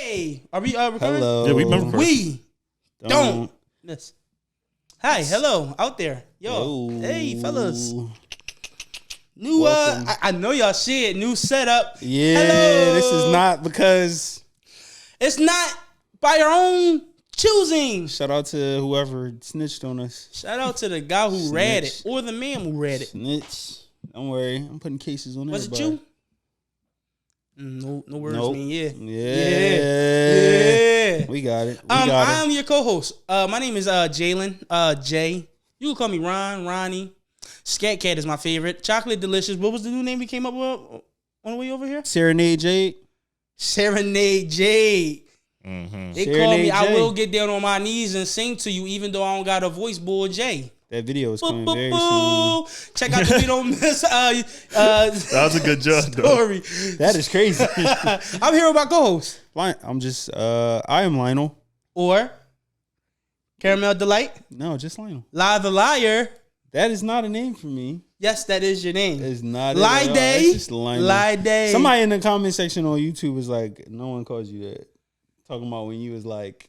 Hey, are we recording? Hello. Yeah, we've been recording. We don't miss. Hi, hello, out there. Yo, hey, fellas. New, I know y'all see it. New setup. Yeah, hello. This is not because. It's not by our own choosing. Shout out to whoever snitched on us. Shout out to the guy who read it or the man who read it. Snitch. Don't worry, I'm putting cases on Was everybody. it you? No words Nope. mean yeah. Yeah. We got it. I am your co-host. My name is Jalen. Jay. You can call me Ron, Ronnie. Scat Cat is my favorite. Chocolate Delicious. What was the new name we came up with on the way over here? Serenade Jade. Serenade Jade. Mm-hmm. They Serenade call me. Jay. I will get down on my knees and sing to you, even though I don't got a voice, boy. Jay. That video is coming Boo, very boo, soon. boo. Check out the We Don't Miss That was a good job, though. story. That is crazy. I'm here with my co-host. I'm just. I am Lionel. Or Caramel Delight. No, just Lionel. Lie the Liar. That is not a name for me. Yes, that is your name. It's not. Lie it at all. Day. It's just Lionel. Lie Day. Somebody in the comment section on YouTube was like, "No one calls you that." Talking about when you was like,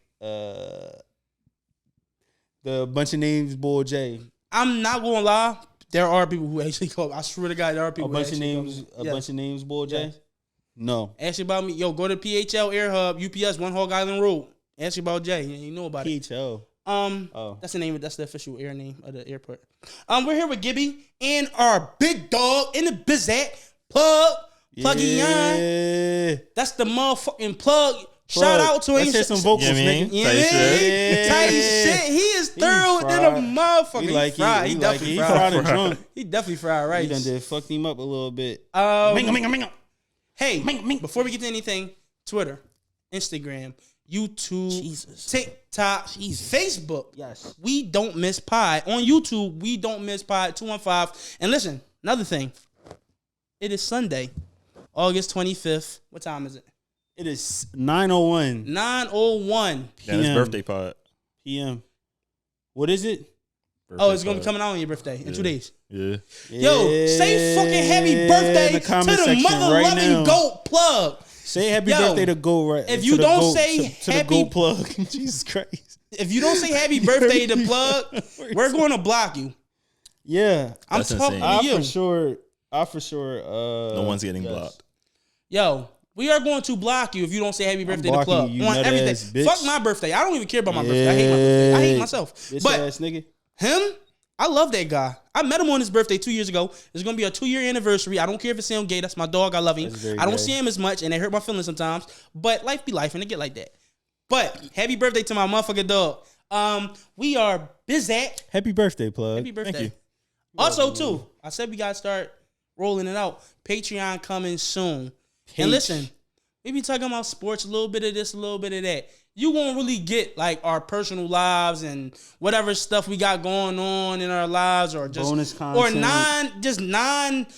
the bunch of names, Bull J. I'm not gonna lie. There are people who actually call. I swear to God, there are people. A bunch who of actually names. call me. A bunch of names, Bull J. Yes. No. Ask you about me. Yo, go to PHL Air Hub, UPS, One Hog Island Road. Ask you about Jay. You know about it. PHL. Oh. That's the name. That's the official air name of the airport. We're here with Gibby and our big dog in the Bizat Pluggy Yeah. That's the motherfucking plug. Shout out to him. Let's hear some vocals, Yeah, man. nigga. Yeah, Tight shit. man. Tight shit. He is thorough than a motherfucker. He like fried. it. He He like it. definitely He fried. fried and drunk. He definitely fried right. He done did fucked him up a little bit. Minga. Hey, before we get to anything, Twitter, Instagram, YouTube, TikTok, Facebook. Yes. We Don't Miss Pod. On YouTube, We Don't Miss Pod 215. And listen, another thing. It is Sunday, August 25th. What time is it? It is 9:01 9:01. Yeah, it's birthday pod. p.m. What is it? Oh, it's going to be coming out on your birthday in 2 days. Yeah. Yo, say fucking happy birthday in the to comment the section mother-loving right now. GOAT plug. Say happy Yo, birthday to Go right. if to you the don't goat, say to the happy- Goat plug, Jesus Christ. If you don't say happy birthday to plug, we're going to block you. Yeah, I'm That's talking insane. to you. I for sure. No one's getting yes. blocked. Yo, we are going to block you if you don't say happy birthday to blocking plug you, on nut everything. ass bitch. Fuck my birthday. I don't even care about my birthday. I hate my birthday. I hate myself. Bitch But ass nigga. him, I love that guy. I met him on his birthday 2 years ago. It's gonna be a 2-year anniversary. I don't care if it's him gay. That's my dog. I love him. That's very I don't gay. see him as much, and they hurt my feelings sometimes. But life be life, and it get like that. But happy birthday to my motherfucking dog. We are Bizat. Happy birthday, plug. Happy birthday. Thank you. Also, too, I said we gotta start rolling it out. Patreon coming soon. And listen, we be talking about sports, a little bit of this, a little bit of that. You won't really get like our personal lives and whatever stuff we got going on in our lives, or just Bonus content.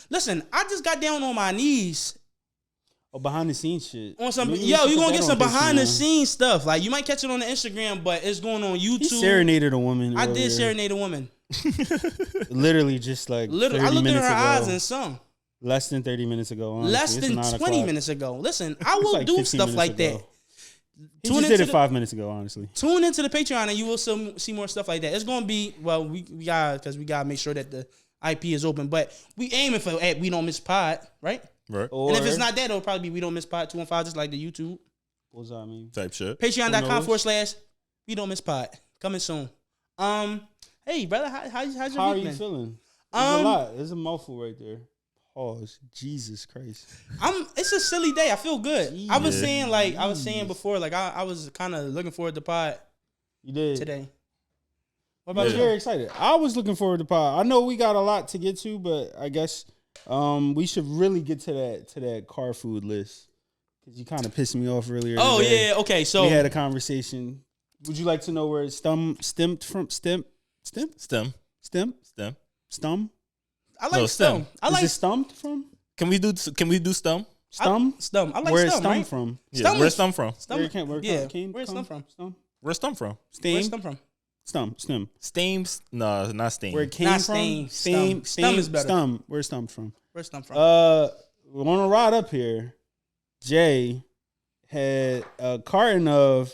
Listen, I just got down on my knees Oh, behind the scenes shit. on some. You need Yo, to you put gonna that get on some behind the Patreon. scenes stuff. Like you might catch it on the Instagram, but it's going on YouTube. He serenaded a woman. I earlier. did serenade a woman. Literally just like Literally, I 30 looked in her minutes ago. eyes and sung. Less than 30 minutes ago. Honestly. Less It's than 9 20 o'clock. minutes ago. Listen, I It's will like do 15 stuff minutes like ago. that. He Tune just into did it the- 5 minutes ago, honestly. Tune into the Patreon and you will see more stuff like that. It's gonna be we gotta make sure that the IP is open. But we aiming for We Don't Miss Pod, right? Right. Or, And if it's not that, it'll probably be We Don't Miss Pod 215, just like the YouTube. what does that mean? Type shit. Who Patreon.com/. We Don't Miss Pod. Coming soon. Hey brother, how's your How are week you been? feeling? There's a lot. There's a mouthful right there. Pause. Jesus Christ. It's a silly day. I feel good. I was Yeah. saying before, like I was kind of looking forward to pod You did. today. What I about was you? very excited. I was looking forward to pod. I know we got a lot to get to, but I guess we should really get to that car food list because you kind of pissed me off earlier. Oh today. yeah, okay. So we had a conversation. Would you like to know where it stemmed from? Stem. I like No, Stum. Stum. I like Is it stumped from? Can we do Stum? Stum. Stum. I like Where is Stum, Stum right? from? Yeah, Stum where's is- Stum from? Stum. Where it came, where it Yeah. came, Where's come? Stum from? Stum. Where's Stum from? Where's Stem. Stum from? Stum. Steams? No, not Steam. Where it came Not from? Stain. Stem. Stum is better. Stum. Where's Stum from? Where's Stum from? We're on a ride up here. Jay had a carton of.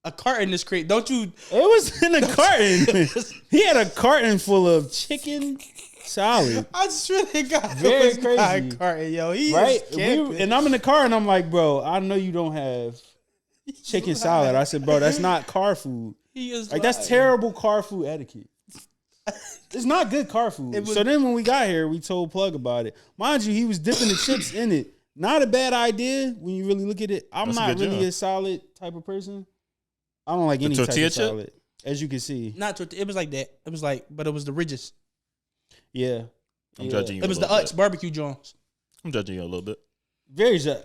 A carton is crazy. Don't you? It was in a carton. He had a carton full of chicken salad. I just really got Very this guy crazy. carton, yo. He Right? is camping. And I'm in the car and I'm like, bro, I know you don't have chicken salad. I said, bro, that's not car food. He is Like, that's terrible car food etiquette. It's not good car food. So then when we got here, we told Plug about it. Mind you, he was dipping the chips in it. Not a bad idea when you really look at it. I'm not really a salad type of person. I don't like any type of salad, as you can see. It was like that. It was like, but it was the ridges. Yeah. I'm judging you. It was the Utz barbecue joints. I'm judging you a little bit. Very judge.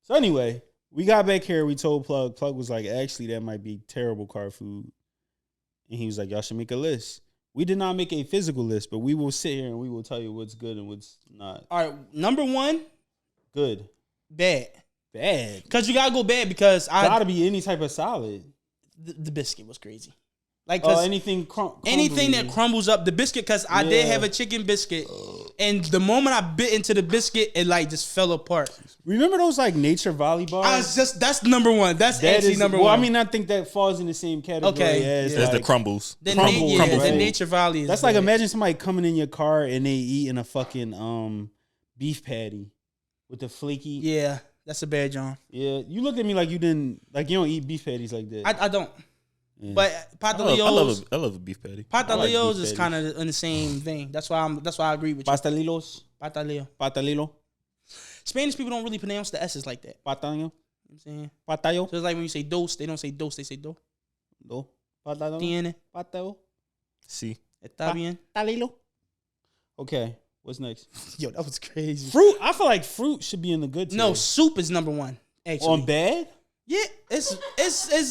So anyway, we got back here. We told Plug. Plug was like, actually, that might be terrible car food. And he was like, y'all should make a list. We did not make a physical list, but we will sit here and we will tell you what's good and what's not. All right, number 1, Good. bad. Bad. Because you gotta go bad because Gotta be any type of salad. The biscuit was crazy. Like anything anything that crumbles up the biscuit. Because I did have a chicken biscuit, and the moment I bit into the biscuit, it like just fell apart. Remember those like nature Valley bars? That's number 1. That's actually number 1. Well, I mean, I think that falls in the same category as As the crumbles. The right? Nature Valley is that's bad. like, imagine somebody coming in your car and they eating a fucking beef patty with the flaky. Yeah, that's a bad John. Yeah, you looked at me like you didn't, like you don't eat beef patties like that. I don't. Yeah. But I love a beef patty. Patalillos is kind of in the same vein. That's why I agree with you. Pastelillos. Patalillo. Spanish people don't really pronounce the S's like that. Patallo. You know what I'm saying? Patallo. So it's like when you say dos, they don't say dos, they say do. No. Patallo. Tiene. Patallo. See. Está bien. Patalilo. Okay, what's next? Yo, that was crazy. Fruit. I feel like fruit should be in the good tier. No, soup is number 1. Actually. On bad? Yeah, it's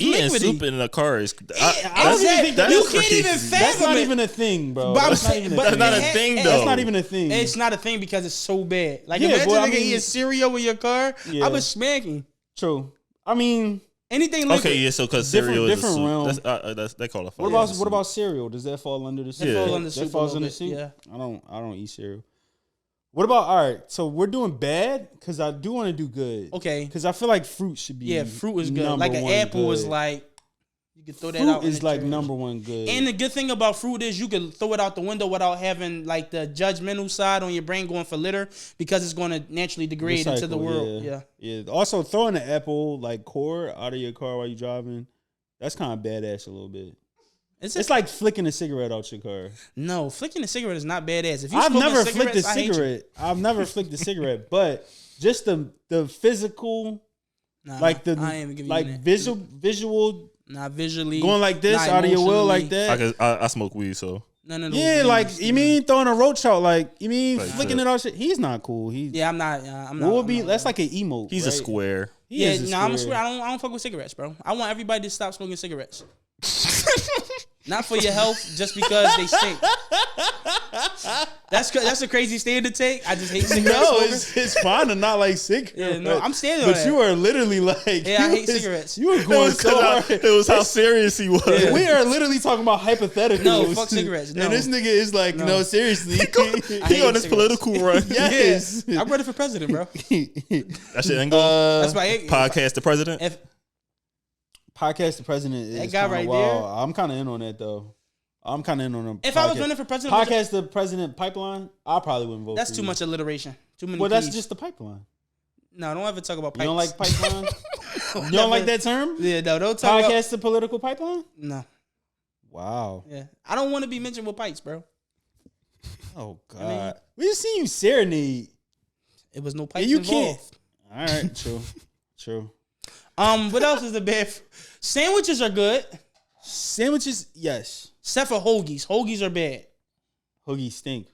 Eating liquidy. soup in the car is. You can't even fathom That's not it. even a thing, bro. But That's not even a That's thing. not a thing, though. That's not even a thing. It's not a thing because it's so bad. Like, Yeah, imagine boy, I nigga mean- eating cereal in your car. Yeah. I was smacking. True. I mean, Anything liquid. Okay, yeah. So because Different- cereal is a different soup. realm. That's they call it. what about cereal? Does that fall under the soup? That falls under soup That a falls little under bit, soup. yeah. I don't eat cereal. What about, all right, so we're doing bad because I do want to do good. Okay. Because I feel like fruit should be. Yeah, fruit is good. number Like an one apple is good. like you can throw that Fruit out. in is the like trash. number 1 good. And the good thing about fruit is you can throw it out the window without having like the judgmental side on your brain going for litter because it's going to naturally degrade into the Recycle, world. Yeah. Also, throwing the apple like core out of your car while you're driving, that's kind of badass a little bit. It's like flicking a cigarette out your car. No, flicking a cigarette is not badass. If you I've smoking never flicked a cigarettes, I hate you. cigarette. I've never flicked a cigarette, but just the physical, Nah, like the I ain't even giving you like that. visual Not visually going like this not out of your will like emotionally. that. I smoke weed, so No. Yeah, like you mean throwing a roach out, like you mean Like flicking that. it out. Shit. He's not cool. Yeah, I'm not. I'm not. What would I'm be? not- That's like an emote. he's right? a square. He Yeah, is a I'm a square. square. I don't fuck with cigarettes, bro. I want everybody to stop smoking cigarettes. Not for your health, just because they stink. That's a crazy stand to take. I just hate cigarettes. No, smoking. it's fine to not like cigarettes. Yeah, no, I'm standing on But that. you are literally like, Yeah, I hate you was- cigarettes. You were going so hard. It was how serious he was. Yeah. We are literally talking about hypotheticals. No, fuck cigarettes. No. And this nigga is like, no, seriously. I He hate on this cigarettes. political run. Yes. Yeah, I'm ready for president, bro. That shit ain't going. That's why. Podcast the president. If Podcast the president is That guy kinda right wild. there? I'm kind of in on that though. I'm kind of in on them. if I was running for president, podcast the president pipeline, I probably wouldn't vote. that's for too you. much alliteration. Too many. Well, that's P's. just the pipeline. No, don't ever talk about pipes. You don't like pipeline? You don't like that term? Yeah, no, don't talk about. Podcast the political pipeline? No, Wow. yeah, I don't want to be mentioned with pipes, bro. Oh God. mean- We just seen you serenade. It was no pipes you involved. All right, true. True. What else is the bad? Sandwiches are good, Sandwiches, yes. except for hoagies. Hoagies are bad. Hoagies stink.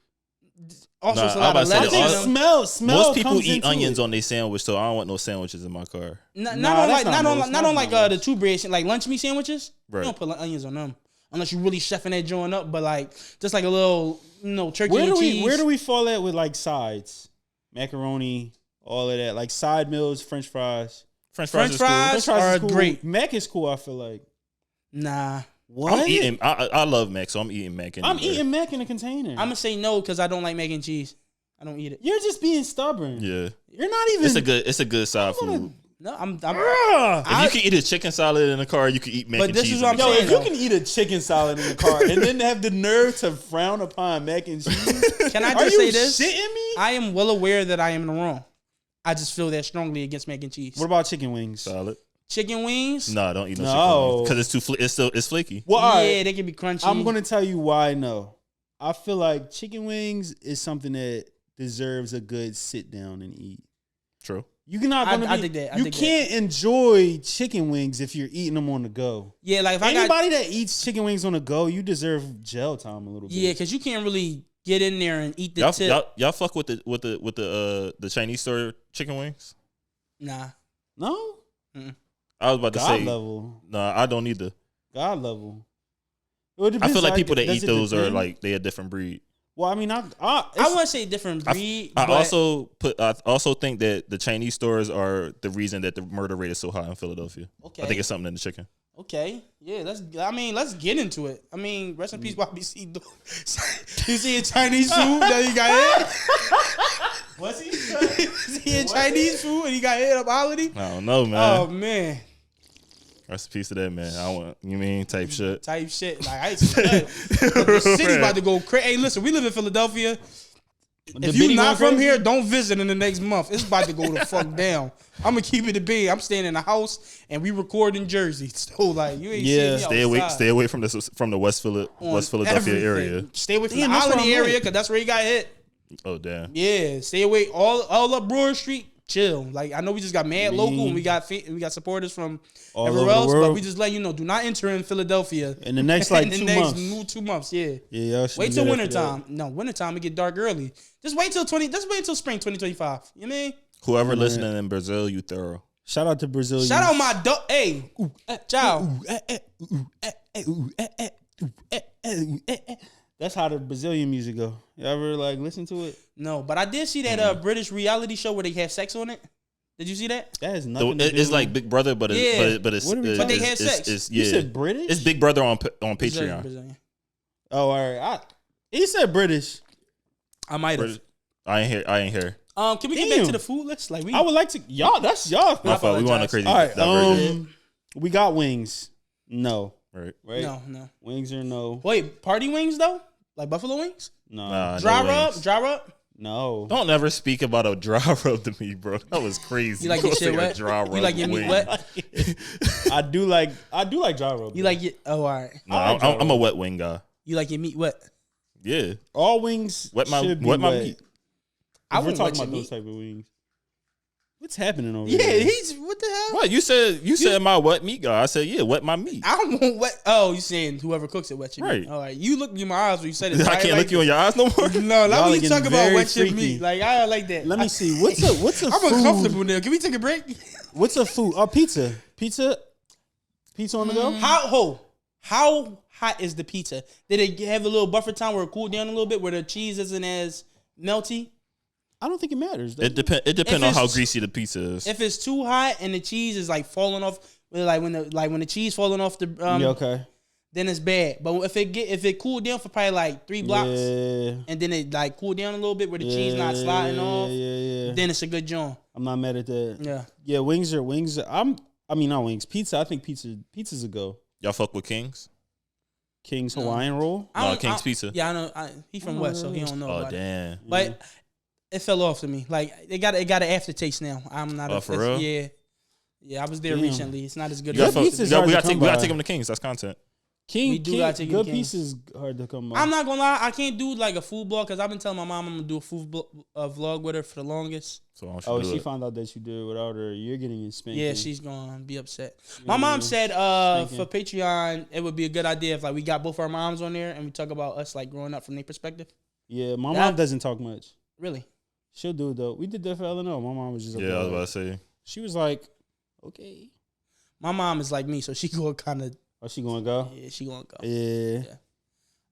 Also, Nah, it's a I'm lot about of to say I the lettuce. think in them. smell Most people comes eat into onions it. on their sandwich, so I don't want no sandwiches in my car. Not Nah, on that's like not not on most. not That's on like not the most. two bread like lunch meat sandwiches. Right. You don't put onions on them unless you really chefing that joint up. But like just like a little turkey Where and do cheese. we fall at with like sides? Macaroni, all of that. Like side meals, French fries. French French fries is cool. fries? French fries are is cool. great. Mac is cool, I feel like. Nah, What? I'm eating. I love mac, so I'm eating mac. I'm anyway. eating mac in a container. I'm gonna say no because I don't like mac and cheese. I don't eat it. You're just being stubborn. Yeah, You're not even. it's a good side food. No, I'm If you can eat a chicken salad in the car, you can eat mac and this cheese. is what I'm Yo, saying, if you though. can eat a chicken salad in the car and then have the nerve to frown upon mac and cheese, Can I are just you say this? shitting me? I am well aware that I am in the wrong. I just feel that strongly against mac and cheese. What about chicken wings? Salad. Chicken wings? No, don't eat no No. chicken wings because it's too. It's flaky. Well, all Yeah, right, they can be crunchy. I'm gonna tell you why. No, I feel like chicken wings is something that deserves a good sit down and eat. True. You cannot I gonna be. dig that. I You dig that. can't enjoy chicken wings if you're eating them on the go. Yeah, like if I got Anybody that eats chicken wings on the go, you deserve jail time a little bit. yeah, because you can't really get in there and eat the tip. Y'all fuck with the Chinese store chicken wings. Nah. No, I was about to God say level, no. I don't either. God level. Well, it I depends, feel like people that does eat it those are depend? like they a different breed. Well, I mean, I wouldn't say different breed. I but also think that the Chinese stores are the reason that the murder rate is so high in Philadelphia. Okay. I think it's something in the chicken. Okay. Yeah, let's get into it. I mean, rest in peace, YBC. You see a Chinese food that he got hit? What's he? Is he in Chinese food and he got hit up holiday? I don't know, man. Oh man. Rest in peace to that man. I want you mean type shit. Type shit. Like I ain't seen that. The city about to go crazy. Hey, listen, we live in Philadelphia. If you not from here, don't visit in the next month. It's about to go the fuck down. I'm gonna keep it a big. I'm staying in the house and we record in Jersey. So like you ain't seeing me outside. Stay away from the West Philadelphia Everything. area. Stay away from Damn, the that's where Holiday I'm area at. because that's where he got hit. Oh damn. Yeah, stay away all up Brewer Street. Chill. Like I know we just got mad local and we got supporters from All everywhere over the else, but world. we just let you know, do not enter in Philadelphia In the next like in the 2 next months. 2 months. Yeah. Yeah, y'all should Wait be till better winter for that. time. No, winter time it get dark early. Just wait till spring 2025. You know what I mean? Whoever listening in Brazil, you thorough. Shout out to Brazil. Shout out my hey. Ciao. That's how the Brazilian music go. You ever like listen to it? No, but I did see that British reality show where they have sex on it. Did you see that? That has nothing to do It's like Big Brother, but Yeah. it's What are we talking- But they had sex. It's, You yeah. said British? It's Big Brother on Patreon. Brazilian. Oh, all right. He said British. I might have. I ain't here. Can we get back Damn. to the food list? Like we I would like to. Y'all, that's y'all. My fault. We want a crazy All right. diversion. We got wings. No. Right. Right. No. Wings or no? Wait, party wings though? Like buffalo wings? No. Nah, Dry no rub? wings. Dry rub? No. Don't ever speak about a dry rub to me, bro. That was crazy. You like Go your shit say a wet? dry You rub like your meat wing. wet? I do like dry rub. You like your all right. No, I like dry I'm a rub. wet wing guy. You like your meat wet? Yeah. all wings. Wet my should be wet my wet. meat. I We're won't talking wet your about those meat. type of wings. What's happening over Yeah, there? he's what the hell? What you said my wet meat guy. I said yeah, wet my meat. I won't wet. Oh, you saying whoever cooks it wet your meat? Right. All right. You looked in my eyes when you said it. I can't look you in your eyes no more. No, Y'all let me getting talk about very wet your freaky. meat. Like I like that. Let me see. What's a I'm food? uncomfortable now. Can we take a break? What's a food? Oh, pizza. Pizza on the go. How hot is the pizza? Did it have a little buffer time where it cooled down a little bit, where the cheese isn't as melty? I don't think it matters. It depends If on how it's- greasy the pizza is. If it's too hot and the cheese is like falling off, like when the cheese falling off the Yeah, okay. then it's bad. But if it cooled down for probably like 3 blocks, Yeah. and then it like cooled down a little bit where the cheese not sliding off, Yeah. then it's a good joint. I'm not mad at that. Yeah. Yeah, wings. I mean, not wings. Pizza. I think pizza's a go. Y'all fuck with Kings? King's Hawaiian roll. I No, don't- King's I- Pizza. Yeah, I know. He from West, so he don't know Oh about it. damn. But it fell off to me. Like it got an aftertaste now. I'm not. Oh, for real? Yeah. I was there Damn. recently. It's not as good. Good as pizza's we hard to gotta come take by. them to Kings. That's content. King, We do gotta take good it, King. pieces hard to come by. I'm not gonna lie. I can't do like a food blog because I've been telling my mom I'm gonna do a vlog with her for the longest. So why don't you Oh, do she it? found out that you did it without her. You're getting spanked. Yeah, she's gonna be upset. My mom said for Patreon it would be a good idea if like we got both our moms on there and we talk about us like growing up from their perspective. Yeah, my That- mom doesn't talk much. Really? She'll do it though. We did that for LNO. My mom was just Yeah, I was about to say. She was like, okay. My mom is like me, so she gonna kind of Oh, she gonna go? yeah, she gonna go. Yeah.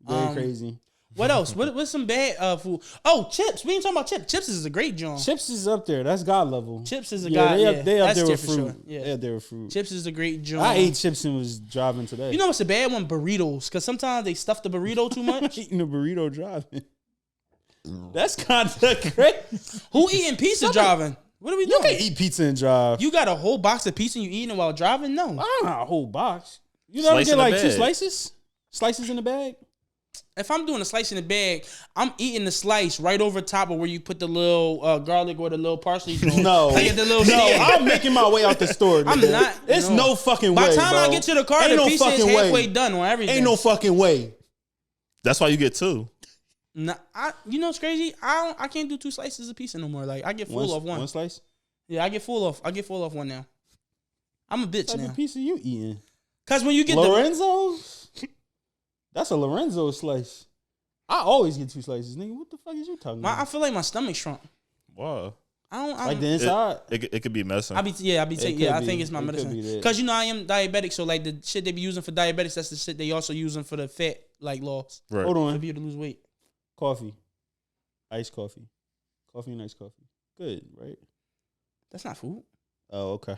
Very crazy. What else? What's some bad food? Oh, chips. We ain't talking about chips. Chips is a great joint. Chips is up there. That's God level. Chips is a Yeah, guy. they up that's there tier with for fruit. sure. Yeah. They up there with fruit. Chips is a great joint. I ate chips and was driving today. You know what's a bad one? Burritos. Because sometimes they stuff the burrito too much. eating a burrito driving. That's kind of crazy. Who eating pizza driving? What are we You doing? can eat pizza and drive. You got a whole box of pizza and you eating it while driving? No. I don't know a whole box. You never get like 2 slices? Slices in the bag? If I'm doing a slice in the bag, I'm eating the slice right over top of where you put the little garlic or the little parsley. No, I get the little stand. I'm making my way out the store. I'm not. It's no fucking way. By the time bro. I get to the car, Ain't the no pizza is fucking way. halfway done on everything. Ain't no fucking way. That's why you get 2. Nah, you know what's crazy? I can't do 2 slices of pizza no more. Like I get full off one. One slice? Yeah, I get full off one now. I'm a bitch What type now. of pizza you eating? Cause when you get Lorenzo's? That's a Lorenzo slice. I always get 2 slices, nigga. What the fuck is you talking about? I feel like my stomach shrunk. Wow. I Like the inside? It could be messing. I think it's my medicine. Cause you know I am diabetic, so like the shit they be using for diabetics, that's the shit they also using for the fat like loss. Right. Hold on. To be able to lose weight. Coffee. Iced coffee. Coffee and iced coffee. Good, right? That's not food. Oh, okay.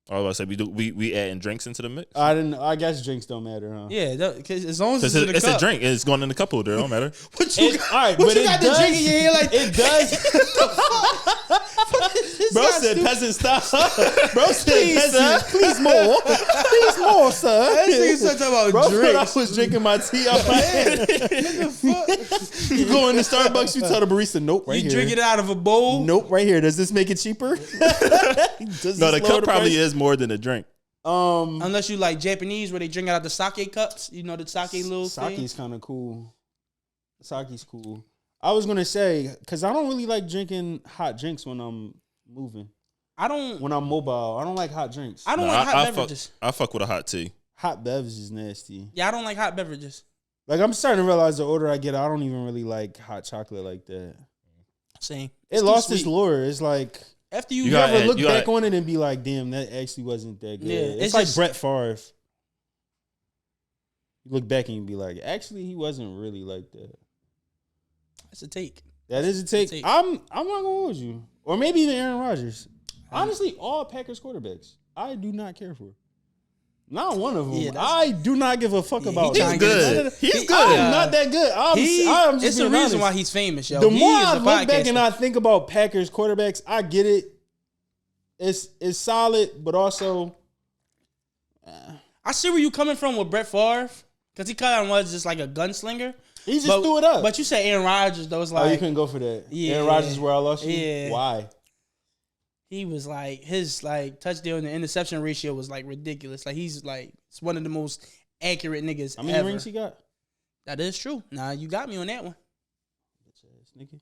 I was about to say we adding drinks into the mix. I guess drinks don't matter, huh? Yeah, cause as long as it's in the It's cup. a drink. It's going in the cup holder. It don't matter. What you All right, what but you it got does, the drink in your hand like it does. Bro said peasant style. Bro said peasant. Please more. Please more, sir. That nigga started talking Bro about thought drinks. I was drinking my tea out my hand. You go into Starbucks, you tell the barista, nope, right You here. drink it out of a bowl. Nope, right here. Does this make it cheaper? No, the cup probably is more than a drink. Unless you like Japanese where they drink out of the sake cups. You know the sake little thing. Sake's kind of cool. Sake's cool. I was gonna say because I don't really like drinking hot drinks when I'm moving. When I'm mobile, I don't like hot drinks. I don't like hot beverages. I fuck with a hot tea. Hot bevs is nasty. Yeah, I don't like hot beverages. Like I'm starting to realize the older I get, I don't even really like hot chocolate like that. Same. It lost its lure. It's like after you ever look back on it and be like, damn, that actually wasn't that good. Yeah, it's like Brett Favre. You look back and you be like, actually, he wasn't really like that. That's a take. That is a take. I'm not gonna hold you. Or maybe even Aaron Rodgers. Honestly, all Packers quarterbacks, I do not care for. Not one of them. Yeah, I do not give a fuck about. He's good. He's good. I'm not that good. I'm just it's the being reason honest. why he's famous, yo. The more I look back and I think about Packers quarterbacks, I get it. It's solid, but also I see where you coming from with Brett Favre, because he kind of was just like a gunslinger. He just threw it up. But you said Aaron Rodgers, though. It's like, oh, you couldn't go for that. Yeah, Aaron Rodgers is where I lost you? Yeah. Why? He was like, his like touchdown to interception ratio was like ridiculous. Like he's like, it's one of the most accurate niggas How many ever. rings he got? That is true. Nah, you got me on that one. Bitch ass nigga.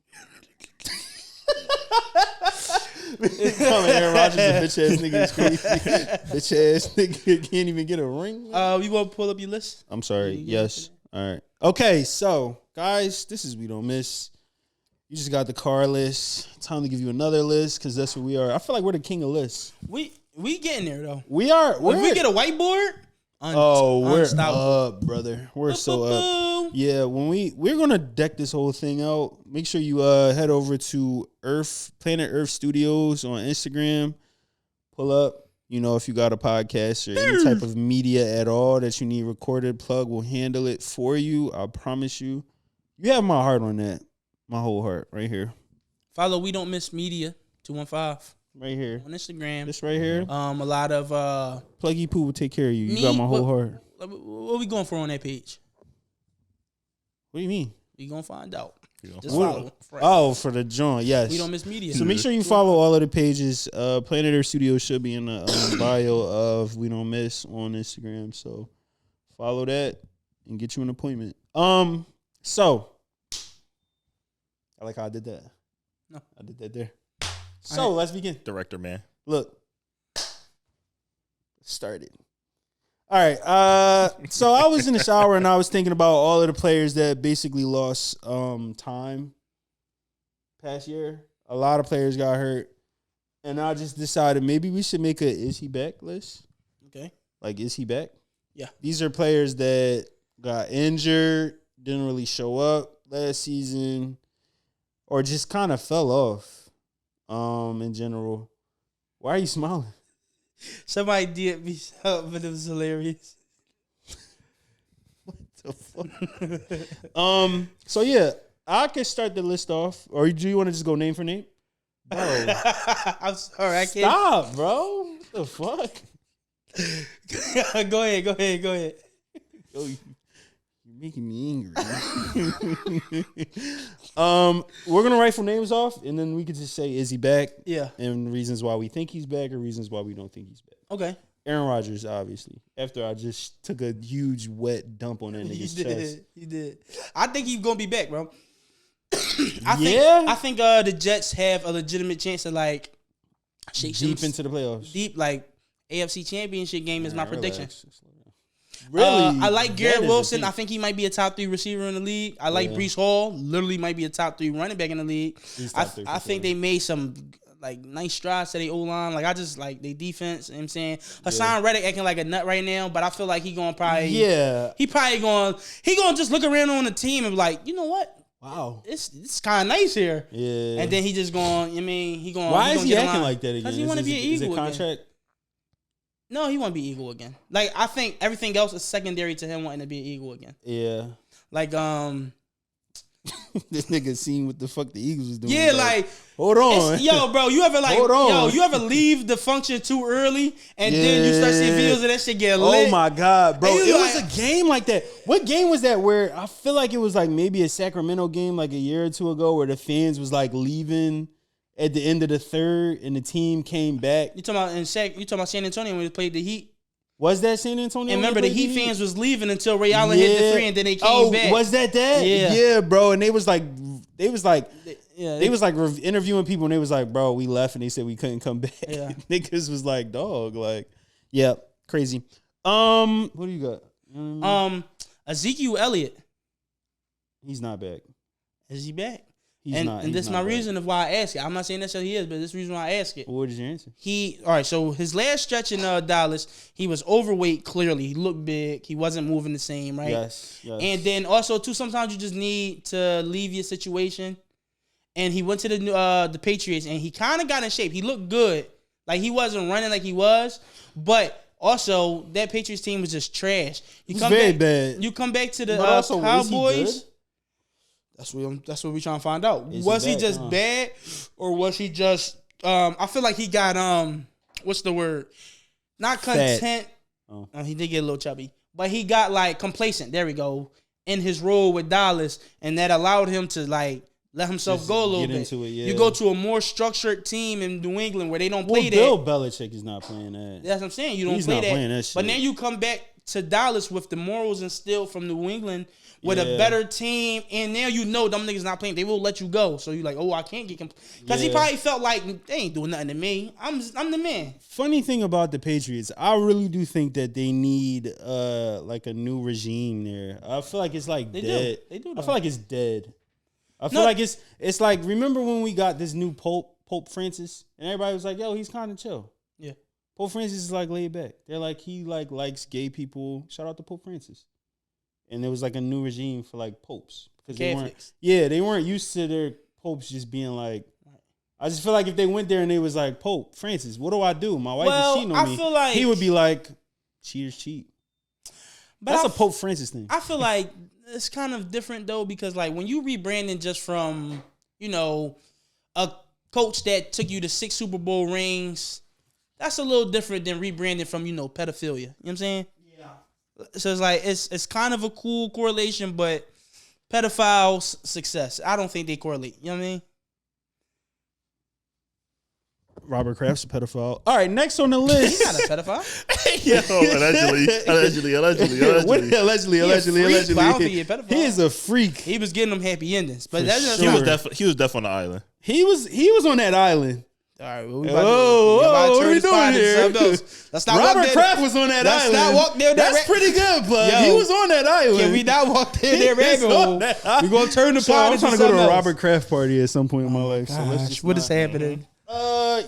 Calling Aaron Rodgers a bitch ass nigga is crazy. Bitch ass nigga can't even get a ring. You want to pull up your list? I'm sorry. Yes. All right. Okay, so guys, this is We Don't Miss. You just got the car list. Time to give you another list because that's what we are. I feel like we're the king of lists. We getting there though. We are. If we get a whiteboard, we're up, brother. We're so up. Yeah, when we're gonna deck this whole thing out. Make sure you head over to Planet Earth Studios on Instagram. Pull up. You know, if you got a podcast or any type of media at all that you need recorded, Plug will handle it for you. I promise you. You have my heart on that. My whole heart right here. Follow We Don't Miss Media 215 right here on Instagram. This right here. A lot of Pluggy Poo will take care of you. You got my whole heart. What we going for on that page? What do you mean? We gonna find out. Just follow. Oh, for the joint, yes. We Don't Miss Media. So make sure you follow all of the pages. Planet Earth Studios should be in the bio of We Don't Miss on Instagram. So follow that and get you an appointment. So I like how I did that. No, I did that there. So let's begin. Director, man. Look, started. All right. So I was in the shower and I was thinking about all of the players that basically lost time past year. A lot of players got hurt. And I just decided maybe we should make a is he back list. Okay. Like, is he back? Yeah. These are players that got injured, didn't really show up last season, or just kind of fell off in general. Why are you smiling? Somebody did me something, but it was hilarious. What the fuck? So yeah, I can start the list off, or do you want to just go name for name? Bro. I'm sorry. I can't. Stop, bro. What the fuck? Go ahead. Yo, you're making me angry. We're gonna rifle names off, and then we could just say, is he back? Yeah. And reasons why we think he's back, or reasons why we don't think he's back. Okay. Aaron Rodgers, obviously. After I just took a huge wet dump on that nigga's chest. You did. I think he's gonna be back, bro. I think the Jets have a legitimate chance to like shake deep into the playoffs. Deep like AFC Championship game is my prediction. Really? I like Garrett Wilson. I think he might be a top 3 receiver in the league. I like Breece Hall. Literally might be a top 3 running back in the league. I think they made some like nice strides to their O-line. Like I just like their defense. You know what I'm saying? Hassan Reddick acting like a nut right now, but I feel like he gonna probably he gonna just look around on the team and be like, you know what? Wow, it's kind of nice here. Yeah, and then he just going. I mean, he going. Why is he acting like that again? Because he want to be an Eagle. Is it contract? Again. No, he want to be Eagle again. Like I think everything else is secondary to him wanting to be an Eagle again. Yeah, like this nigga seen what the fuck the Eagles was doing. Yeah, like hold on, yo, bro, you ever leave the function too early and then you start seeing videos of that shit get lit? Oh my god, bro, it was a game like that. What game was that? Where I feel like it was like maybe a Sacramento game like a year or two ago, where the fans was like leaving at the end of the third and the team came back. You talking about San Antonio when they played the Heat? Was that San Antonio? And remember, the Heat fans was leaving until Ray Allen hit the 3, and then they came back. Was that? Yeah, bro. And they was like interviewing people, and they was like, bro, we left, and they said we couldn't come back. Yeah. Niggas was like, dog, like, yeah, crazy. What do you got? Ezekiel Elliott. He's not back. Is he back? He's not. And this is my reason of why I ask it. I'm not saying necessarily he is, but this is the reason why I ask it. What is your answer? All right, so his last stretch in Dallas, he was overweight, clearly. He looked big. He wasn't moving the same, right? Yes. And then also, too, sometimes you just need to leave your situation. And he went to the Patriots, and he kind of got in shape. He looked good. Like, he wasn't running like he was, but also, that Patriots team was just trash. Bad. You come back to the Cowboys. That's what we trying to find out. Was he just bad, or was he just? I feel like he got what's the word? Not content. Oh. He did get a little chubby, but he got like complacent. There we go. In his role with Dallas, and that allowed him to like let himself just go a little bit. Into it, yeah. You go to a more structured team in New England where they don't play that. Bill Belichick is not playing that. That's what I'm saying. You don't play that. But then you come back to Dallas with the morals instilled from New England. With a better team, and now you know them niggas not playing. They will let you go. So you're like, oh, I can't get because he probably felt like they ain't doing nothing to me. I'm the man. Funny thing about the Patriots, I really do think that they need like a new regime there. I feel like it's like dead. They do. I feel like it's dead. I feel like it's like, remember when we got this new Pope Francis, and everybody was like, yo, he's kind of chill. Yeah. Pope Francis is like laid back. They're like, he like likes gay people. Shout out to Pope Francis. And there was like a new regime for like popes because they weren't used to their popes just being like. I just feel like if they went there and they was like, Pope Francis, what do I do? My wife is cheating on me. Feel like he would be like, cheaters cheat. But that's a Pope Francis thing. I feel like it's kind of different though because like when you rebranding just from a coach that took you to 6 Super Bowl rings, that's a little different than rebranding from pedophilia. You know what I'm saying? So it's like it's kind of a cool correlation, but pedophiles success, I don't think they correlate. You know what I mean? Robert Kraft's a pedophile. All right, next on the list. He's not a pedophile. allegedly. Freak, I don't think he's a pedophile. He is a freak. He was getting them happy endings, but he was deaf on the island. He was on that island. All right, well, what are you doing here? Let's not Robert Kraft was on that island. Let's not walk there. That's pretty good, but he was on that island. Can we not walk there? Rabbit hole. We're gonna turn the pod. I'm trying to go to a Robert Kraft party at some point in my life. So let's just what is happening?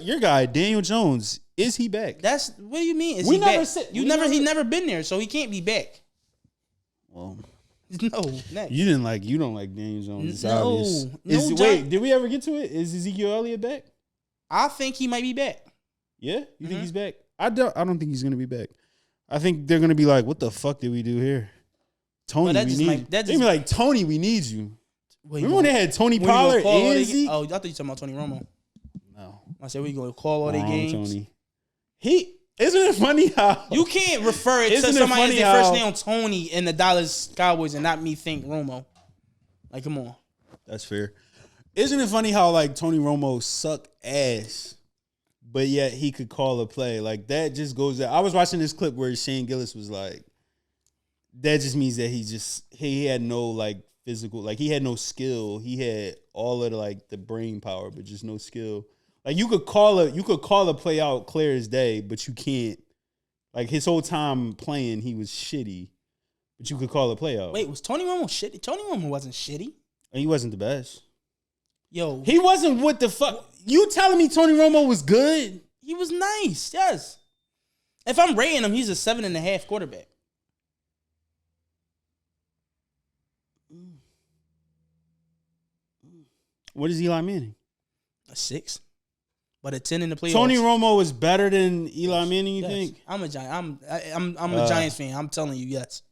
Your guy Daniel Jones, is he back? What do you mean? Is he back? He never been there, so he can't be back. Well. No, next. You don't like Daniel Jones. It's no, obvious. Wait, did we ever get to it? Is Ezekiel Elliott back? I think he might be back. Yeah, you think he's back? I don't think he's gonna be back. I think they're gonna be like, "What the fuck did we do here, Tony? We need." They're gonna be like, "Tony, we need you." Wait, remember when they had Tony Pollard and Zeke? Oh, I thought you were talking about Tony Romo. I said we gonna call all their games. Tony. Isn't it funny how you can't refer it to somebody as their first name Tony in the Dallas Cowboys and not me think Romo. Like, come on. That's fair. Isn't it funny how like Tony Romo suck ass, but yet he could call a play like that? Just goes out. I was watching this clip where Shane Gillis was like, that just means that he had no like physical, like he had no skill. He had all of the brain power, but just no skill. Like you could call a play out clear as day, but you can't. Like his whole time playing, he was shitty, but you could call a play out. Wait, was Tony Romo shitty? Tony Romo wasn't shitty. And he wasn't the best. Yo, he wasn't. What the fuck? You telling me Tony Romo was good? He was nice. Yes. If I'm rating him, he's a 7.5 quarterback. What is Eli Manning? A 6. But a 10 in the playoffs. Tony Romo was better than Eli Manning, you think? I'm a Giant. I'm a Giants fan. I'm telling you, yes.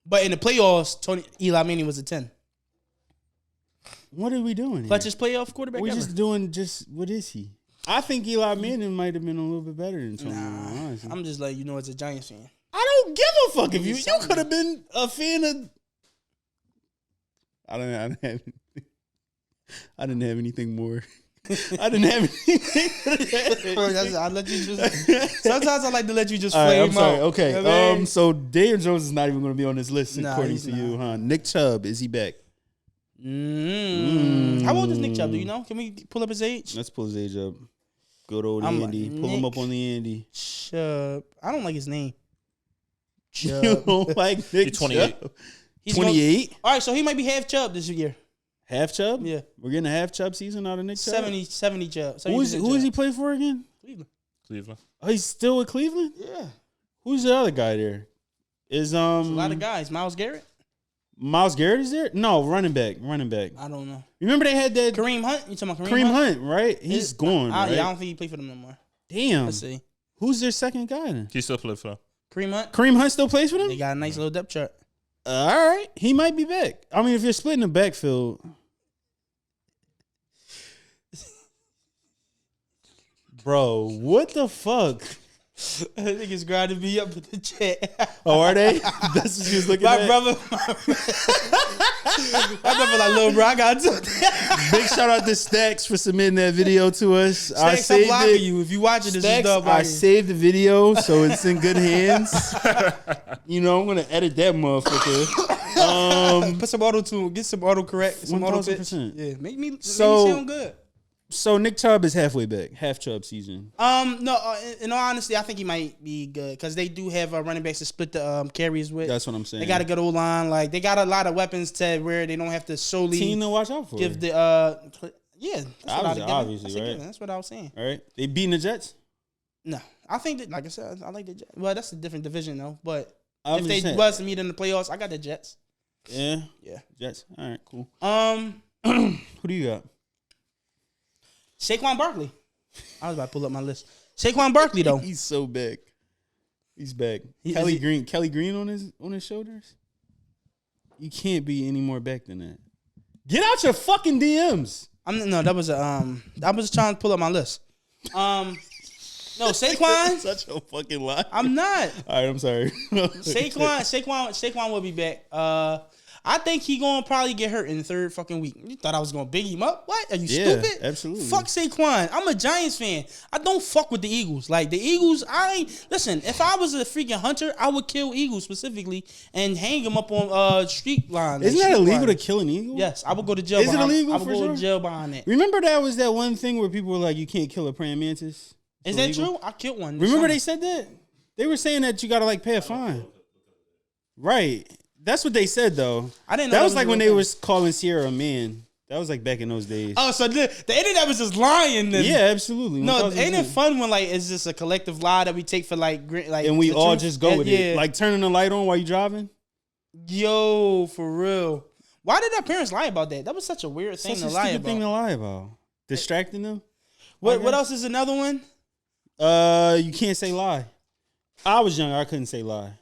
But in the playoffs, Eli Manning was a 10. What are we doing here? Clutchest playoff quarterback We're ever. just doing what is he? I think Eli Manning might have been a little bit better than Tony Romo, honestly. I'm just letting you know as a Giants fan. I don't give a fuck if you could have been a fan of. I didn't have anything more. I didn't have anything. I let you just. Sometimes I like to let you just flame I'm sorry. out. Okay. You know what I mean? So Daniel Jones is not even going to be on this list according to you, huh? Nick Chubb, is he back? How old is Nick Chubb? Do you know? Can we pull up his age? Let's pull his age up. Good old Andy. Pull him up on the Andy. Chubb. I don't like his name. Chubb. You don't like Nick He's 28. Chubb? 28? All right, so he might be half Chubb this year. Half Chubb? Yeah. We're getting a half Chubb season out of Nick Chubb? 70 Chubb. Who is he play for again? Cleveland. Oh, he's still with Cleveland? Yeah. Who's the other guy there? There's a lot of guys. Myles Garrett? Myles Garrett is there? No, running back. I don't know. Remember they had that Kareem Hunt? You talking about Kareem Hunt, right? He's gone, right? Yeah, I don't think he played for them no more. Damn. Let's see. Who's their second guy then? He still plays for them. Kareem Hunt? Kareem Hunt still plays for them? They got a nice little depth chart. All right. He might be back. I mean, if you're splitting the backfield. Bro, what the fuck? I think it's grinding me up in the chat. Oh, are they? That's what you was looking at? My brother like, little bro, I got to. Big shout out to Stacks for submitting that video to us. Stacks, I'm blocking you. If you watching this, Stacks, I saved the video, so it's in good hands. You know, I'm going to edit that motherfucker. Put some auto-tune. Get some auto-correct. Some auto-pitch. 1000%. Yeah, make me sound good. So Nick Chubb is halfway back. Half Chubb season. No, in all honesty, I think he might be good because they do have running backs to split the carries with. That's what I'm saying. They got a good O-line. Like, they got a lot of weapons to where they don't have to solely team to watch out for. Give the yeah. Obviously, right? That's what I was saying. All right, they beating the Jets. No, I think that, like I said, I like the Jets. Well, that's a different division though. But I'm if they saying. was to meet in the playoffs, I got the Jets. Yeah, Jets. All right, cool. Who do you got? Saquon Barkley. I was about to pull up my list. Saquon Barkley though. He's so back. He's back. Kelly Green on his shoulders. You can't be any more back than that. Get out your fucking DMs. That was I was trying to pull up my list. No, Saquon. Such a fucking lie. I'm not. All right, I'm sorry. Saquon will be back. I think he gonna probably get hurt in the third fucking week. You thought I was gonna big him up? What? Are you stupid? Absolutely. Fuck Saquon. I'm a Giants fan. I don't fuck with the Eagles. Like the Eagles, listen. If I was a freaking hunter, I would kill Eagles specifically and hang them up on street lines. Isn't that illegal to kill an eagle? Yes, I would go to jail. Is it illegal? I would go to jail behind that. Remember that was that one thing where people were like, you can't kill a praying mantis. Is that true? I killed one. Remember they said that? They were saying that you gotta pay a fine. Right. That's what they said though. I didn't know that was like when they was calling Sierra a man. That was like back in those days. Oh, so the internet was just lying then. Yeah, absolutely. No, ain't it fun when like it's just a collective lie that we take for like and we all truth? just go with it. Like turning the light on while you driving. Yo, for real. Why did our parents lie about that? That was such a weird thing to lie about. Thing to lie about. Distracting them. What else is another one? You can't say lie. I was younger. I couldn't say lie.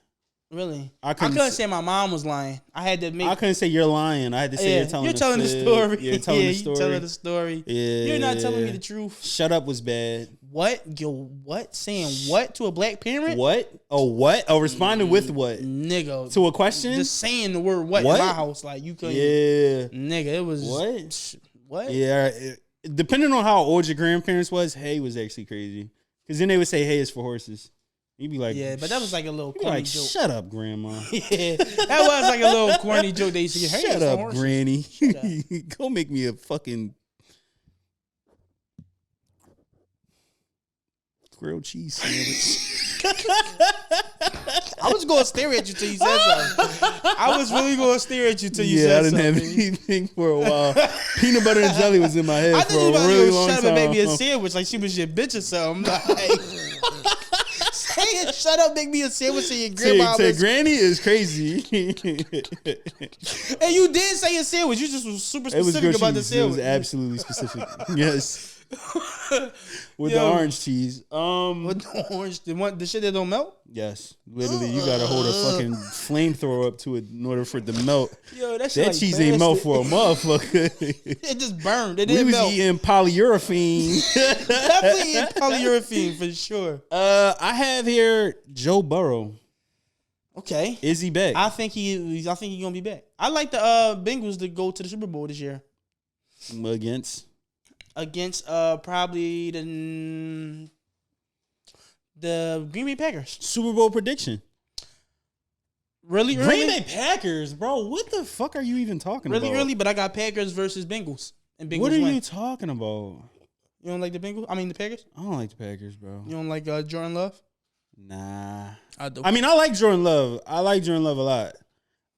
Really? I couldn't say my mom was lying. I had to make. I couldn't say you're lying. I had to say you're telling the story. You're telling the story. You're telling the story. Yeah. You're not telling me the truth. Shut up was bad. What? Yo, what? Saying what to a black parent? What? Oh, what? Oh, responding with what? Nigga. To a question? Just saying the word what in my house. Like, you couldn't. Yeah. Nigga, it was. What? What? Yeah. Depending on how old your grandparents was, hey was actually crazy. Because then they would say hey is for horses. You'd be like, yeah, but that was like a little corny joke. Shut up, grandma. Yeah, that was like a little corny joke. They used to get, hey, shut up, granny. Shut up. Go make me a fucking grilled cheese sandwich. I was going to stare at you till you said something. I was really going to stare at you till you said something. Yeah, I didn't have anything for a while. Peanut butter and jelly was in my head for a really long time. Shut up and make me a sandwich like she was your bitch or something. Like, saying shut up, make me a sandwich and your grandma. Say granny is crazy. And you did say a sandwich. You just was super specific about the sandwich. It was absolutely specific. Yes. With the orange cheese. With the orange, the shit that don't melt? Yes. Literally, you gotta hold a fucking flamethrower up to it in order for it to melt. Yo, that cheese ain't melt for a motherfucker. It just burned. It didn't melt. We was eating polyurethane. Definitely eating polyurethane for sure. I have here Joe Burrow. Okay. Is he back? I think he's gonna be back. I like the Bengals to go to the Super Bowl this year. Against probably the Green Bay Packers. Super Bowl prediction. Really early? Green Bay Packers, bro. What the fuck are you even talking about? Really early, but I got Packers versus Bengals. And Bengals what are win. you talking about? You don't like the Bengals? I mean the Packers? I don't like the Packers, bro. You don't like Jordan Love? Nah. I do. I mean, I like Jordan Love. I like Jordan Love a lot.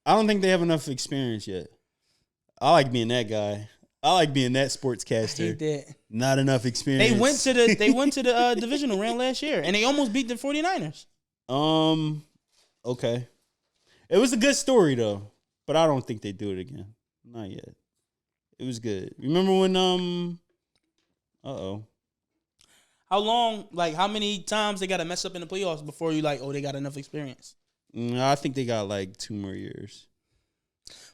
I don't think they have enough experience yet. I like being that guy. I like being that sportscaster. I hate that. Not enough experience. They went to the divisional round last year, and they almost beat the 49ers. Okay. It was a good story though, but I don't think they do it again. Not yet. It was good. Remember when how many times they got to mess up in the playoffs before you like, oh, they got enough experience? I think they got like 2 more years.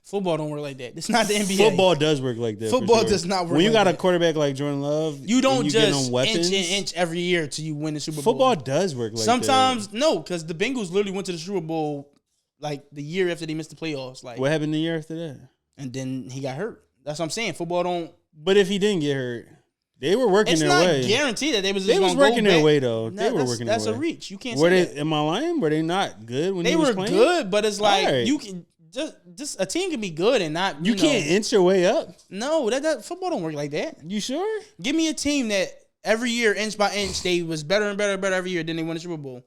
Football don't work like that. It's not the NBA. Football does work like that. Football does not work when you like got that. a quarterback like Jordan Love, you don't you just weapons, inch every year till you win the Super Bowl. Football does work like Sometimes, that. no, because the Bengals literally went to the Super Bowl like the year after they missed the playoffs. Like, what happened the year after that? And then he got hurt. That's what I'm saying. Football don't. But if he didn't get hurt, they were working their way. It's not guaranteed that they was working their way though. No, they were working their way. That's a reach. You can't say that. Am I lying? Were they not good when they were playing? good? But it's like right. you can just a team can be good and not. You can't inch your way up. No, that football don't work like that. You sure? Give me a team that every year, inch by inch, they was better and better and better every year. Then they won the Super Bowl.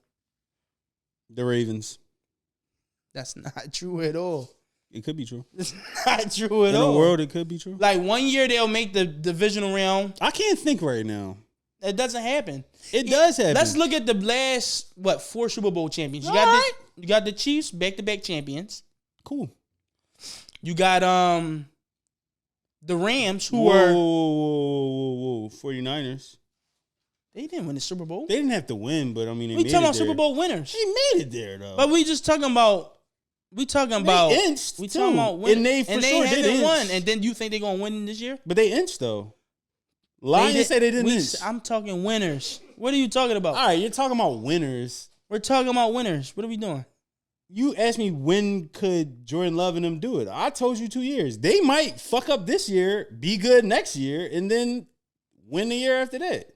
The Ravens. That's not true at all. It could be true. It's not true at all. In the world, it could be true. Like 1 year they'll make the divisional round. I can't think right now. It doesn't happen. It does happen. Let's look at the last 4 Super Bowl champions. You got the Chiefs, back-to-back champions. Cool. You got the Rams, who were 49ers. They didn't win the Super Bowl. They didn't have to win, but I mean, we talking about Super Bowl winners. They made it there though. But we just talking about. We talking about. They inched talking about winning. And they haven't won. And then you think they're gonna win this year? But they inched though. Lions say they didn't inch. I'm talking winners. What are you talking about? All right, you're talking about winners. We're talking about winners. What are we doing? You asked me when could Jordan Love and them do it. I told you 2 years. They might fuck up this year, be good next year, and then win the year after that.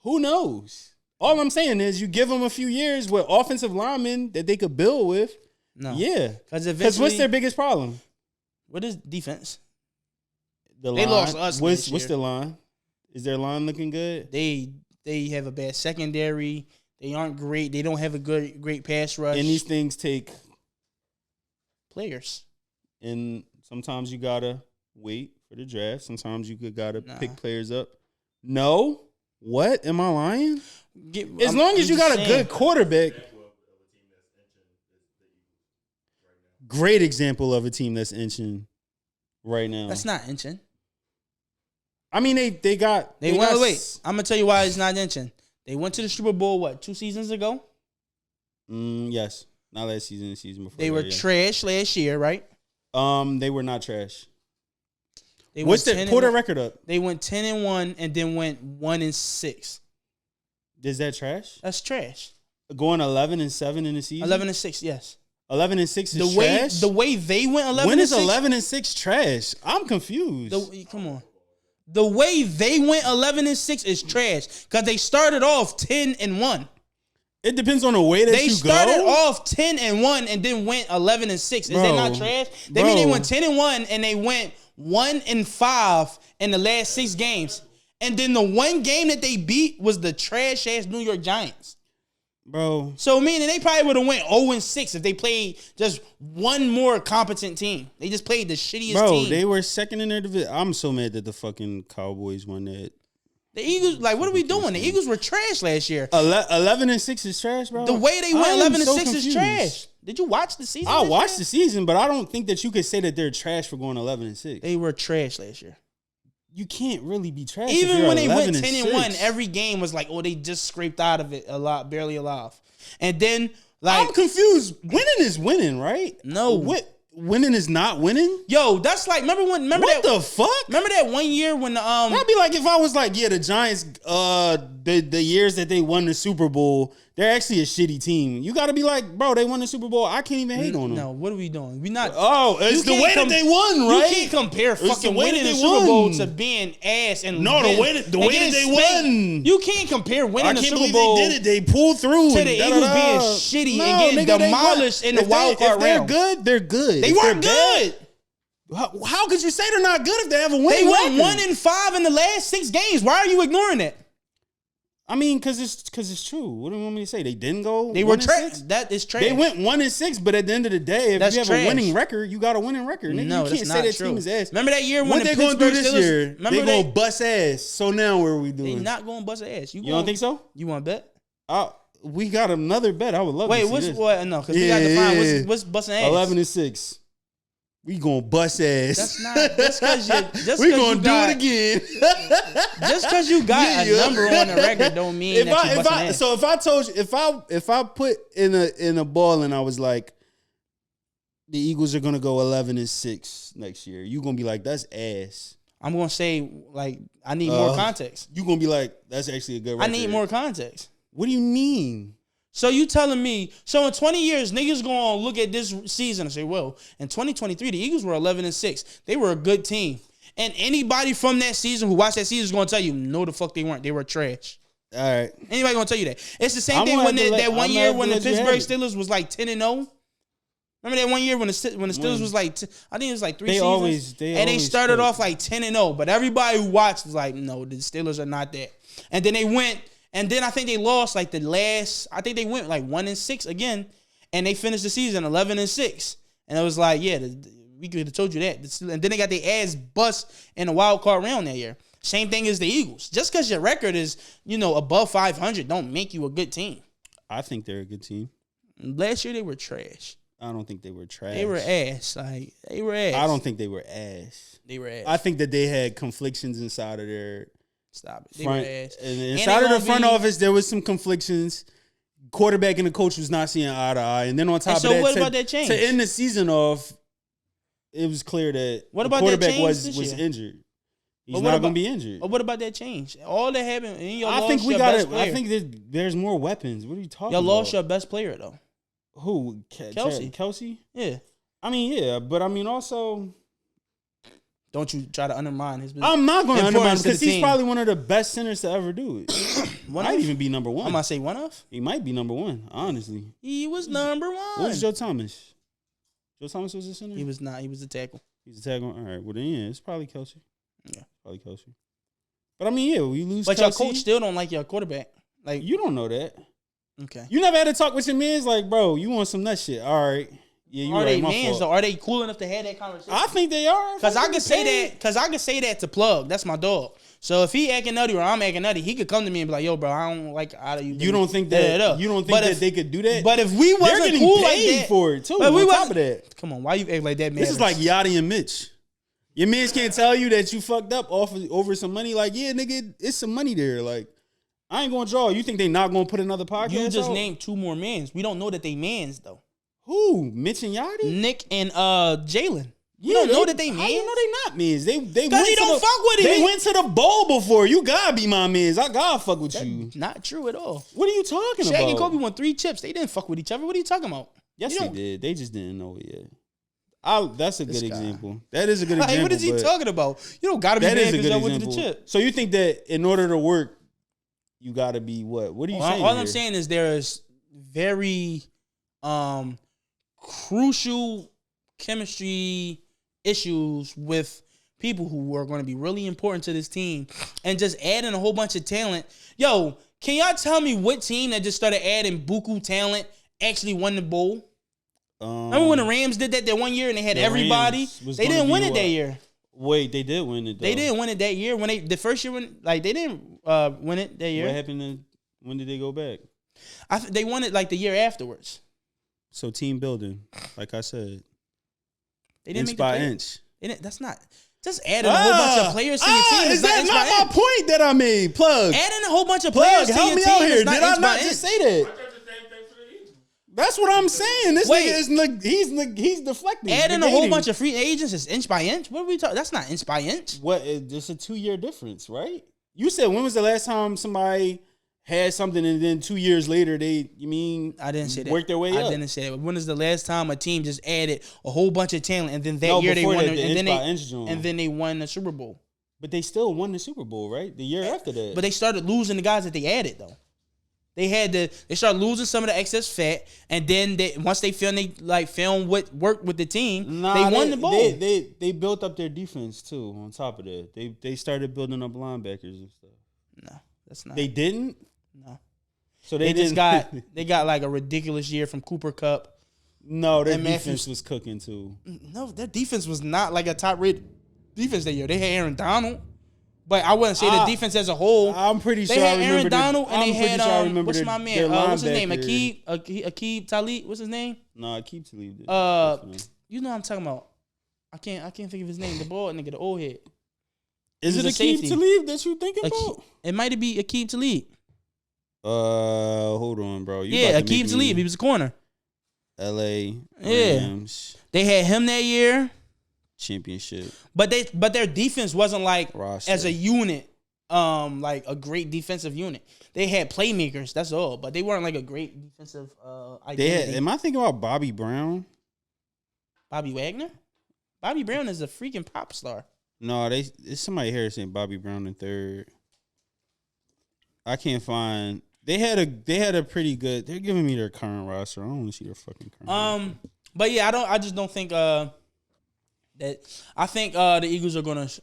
Who knows? All I'm saying is you give them a few years with offensive linemen that they could build with. No. Yeah. Because what's their biggest problem? What is defense? They lost us. What's their line? Is their line looking good? They have a bad secondary. They aren't great. They don't have a great pass rush. And these things take players. And sometimes you gotta wait for the draft. Sometimes you gotta pick players up. No. What? Am I lying? As long as you got a good quarterback. Great example of a team that's inching right now. That's not inching. I mean, they got. Wait. I'm gonna tell you why it's not inching. They went to the Super Bowl 2 seasons ago? Yes. Not last season, the season before. They were trash last year, right? They were not trash. What's the pull their record up? They went 10-1 and then went 1-6. Is that trash? That's trash. Going 11-7 in the season. 11-6, yes. 11-6 is trash. The way they went 11-6. When is 11-6 trash? I'm confused. Come on. The way they went 11-6 is trash because they started off 10-1. It depends on the way that they you go. They started off 10-1 and then went 11-6. Is that not trash? They mean they went 10-1 and they went 1-5 in the last 6 games. And then the one game that they beat was the trash ass New York Giants. Bro. So meaning they probably would have went 0-6 if they played just one more competent team. They just played the shittiest team. Bro, they were second in their division. I'm so mad that the fucking Cowboys won that. The Eagles, like, what are we doing? The Eagles were trash last year. 11-6 is trash, bro. The way they went 11-6 is trash. Did you watch the season? I watched the season, but I don't think that you could say that they're trash for going 11-6. They were trash last year. You can't really be trash. Even when they went 10-1, every game was like, oh, they just scraped out of it a lot, barely alive. And then, like, I'm confused. Winning is winning, right? No. Winning is not winning? Yo, that's like, remember what the fuck? Remember that one year when that'd be like if I was like, yeah, the Giants, the years that they won the Super Bowl, they're actually a shitty team. You got to be like, bro, they won the Super Bowl. I can't even hate on them. No, what are we doing? We not. Oh, it's the way that they won, right? You can't compare fucking winning the Super Bowl to being ass and no, the way that they won. You can't compare winning the Super Bowl. I can't believe they did it. They pulled through to the Eagles being shitty and getting demolished in the wild card round. If they're good, they're good. They weren't good. How could you say they're not good if they have a win? They went 1-5 in the last 6 games. Why are you ignoring that? I mean, because it's true. What do you want me to say? They didn't go. They were trash. That is trash. They went 1-6, but at the end of the day, if you have a winning record, you got a winning record. No, you can't say that team is ass. Remember that year when they going to do this year? They going to bust ass. So now what are we doing? They not going to bust ass. You don't think so? You want to bet? We got another bet. I would love to see this. Wait, what? No, because we got to find what's busting ass. 11-6. We gonna bust ass. That's not. That's because we gonna do it again. Just because you got a number on the record, don't mean that you busting ass. So if I told you, if I put in a ball and I was like, the Eagles are gonna go 11-6 next year, you gonna be like, that's ass. I'm gonna say like I need more context. You gonna be like, that's actually a good record. I need more context. What do you mean? So you telling me, so in 20 years, niggas gonna look at this season and say, well, in 2023, the Eagles were 11-6. They were a good team. And anybody from that season who watched that season is gonna tell you, no, the fuck they weren't. They were trash. All right. Anybody gonna tell you that? It's the same thing when that one year when the Pittsburgh Steelers was like 10-0. Remember that one year when the Steelers was like, I think it was like 3 seasons. They started off like 10-0, but everybody who watched was like, no, the Steelers are not that. And then they went. And then I think they lost like I think they went like 1-6 again, and they finished the season 11-6. And it was like, yeah, we could have told you that. And then they got their ass bust in the wild card round that year. Same thing as the Eagles. Just because your record is, above 500 don't make you a good team. I think they're a good team. Last year they were trash. I don't think they were trash. They were ass. Like, they were ass. I don't think they were ass. They were ass. I think that they had conflictions inside of their... Stop it. They were ass. Inside of the front office, there was some conflictions. Quarterback and the coach was not seeing eye to eye. And then on top of that, what about that change? To end the season off, it was clear that the quarterback was injured. He's not going to be injured. But what about that change? All that happened, and you lost think we your got best it. player. I think there's more weapons. What are you talking about? You lost your best player, though. Who? Kelsey? Yeah. I mean, yeah. But I mean, also... Don't you try to undermine his business. I'm not going to undermine him because he's probably one of the best centers to ever do it. Might even be number one. I'm going to say one of? He might be number one, honestly. He was number one. What was Joe Thomas? Joe Thomas was a center? He was not. He was a tackle. He's a tackle? All right. Well, then, yeah, it's probably Kelsey. Yeah. Probably Kelsey. But, I mean, yeah, we lose But Kelsey. your coach still don't like your quarterback. Like, you don't know that. Okay. You never had to talk with your mans like, bro, you want some nut shit. All right. Yeah, you are right, they mans though? Are they cool enough to have that conversation? I think they are. Because I can say that to Plug. That's my dog. So if he acting nutty or I'm acting nutty, he could come to me and be like, "Yo, bro, I don't like out of you." You don't think that? You don't think that they could do that? But if we wasn't cool like that, for it too. But on top of that, come on, why you act like that, man? This is like Yachty and Mitch. Your mans can't tell you that you fucked up over some money. Like, yeah, nigga, it's some money there. Like, I ain't gonna draw. You think they not gonna put another podcast? You just out? named 2 more mans. We don't know that they mans though. Who? Mitch and Yachty? Nick and Jalen. You don't know that they How mans? you know they not mans? They Because he don't fuck with it. They went to the bowl before. You gotta be my mans. I gotta fuck with you. Not true at all. What are you talking about? Shaq and Kobe won 3 chips. They didn't fuck with each other. What are you talking about? Yes, they did. They just didn't know it yet. That's a good example. That is a good example. What is he talking about? You don't gotta be mad because y'all went to the chip. So you think that in order to work, you gotta be what? What are you saying? All I'm saying is there's very crucial chemistry issues with people who are going to be really important to this team, and just adding a whole bunch of talent. Yo, can y'all tell me what team that just started adding buku talent actually won the bowl? Remember when the Rams did that 1 year and they had everybody? They didn't win it that year. Wait, they did win it though. They didn't win it that year. When the first year they didn't win it that year. What happened? When did they go back? They won it like the year afterwards. So team building, like I said. They didn't inch by inch. That's not just adding a whole bunch of players to your team. Is that not my point that I made? Plug. Adding a whole bunch of players to your team. Help me out here. Did I not just say that? That's what I'm saying. This nigga is he's deflecting. Adding a whole bunch of free agents is inch by inch. What are we talking? That's not inch by inch. What? It's a 2-year difference, right? You said when was the last time somebody had something and then 2 years later I didn't say that. Worked their way up. I didn't say that. When is the last time a team just added a whole bunch of talent and then that year they won and then they won the Super Bowl? But they still won the Super Bowl, right? The year after that. But they started losing the guys that they added though. They started losing some of the excess fat, and then once they found what worked with the team, they won the bowl. They built up their defense too. On top of that, they started building up linebackers and stuff. No, that's not. They didn't. No. So they got like a ridiculous year from Cooper Kupp. No, their defense was cooking too. No, their defense was not like a top-rated defense that year. They had Aaron Donald. But I wouldn't say the defense as a whole. I'm pretty sure they had I remember Aaron Donald and they had what's my man? What's his name? Aqib Talib. What's his name? No, Aqib Talib. You know what I'm talking about. I can't think of his name. The bald nigga, the old head. Is it Aqib Talib that you thinking about? It might be Aqib Talib. Hold on, bro. Aqib Talib. He was a corner. L.A. Rams. They had him that year. Championship. But their defense wasn't like roster. As a unit, like a great defensive unit. They had playmakers, that's all, but they weren't like a great defensive identity. Am I thinking about Bobby Brown? Bobby Wagner? Bobby Brown is a freaking pop star. No, it's somebody here saying Bobby Brown in third. I can't find. They had a pretty good. They're giving me their current roster. I don't want to see their fucking current roster. But yeah, I just don't think I think the Eagles are going to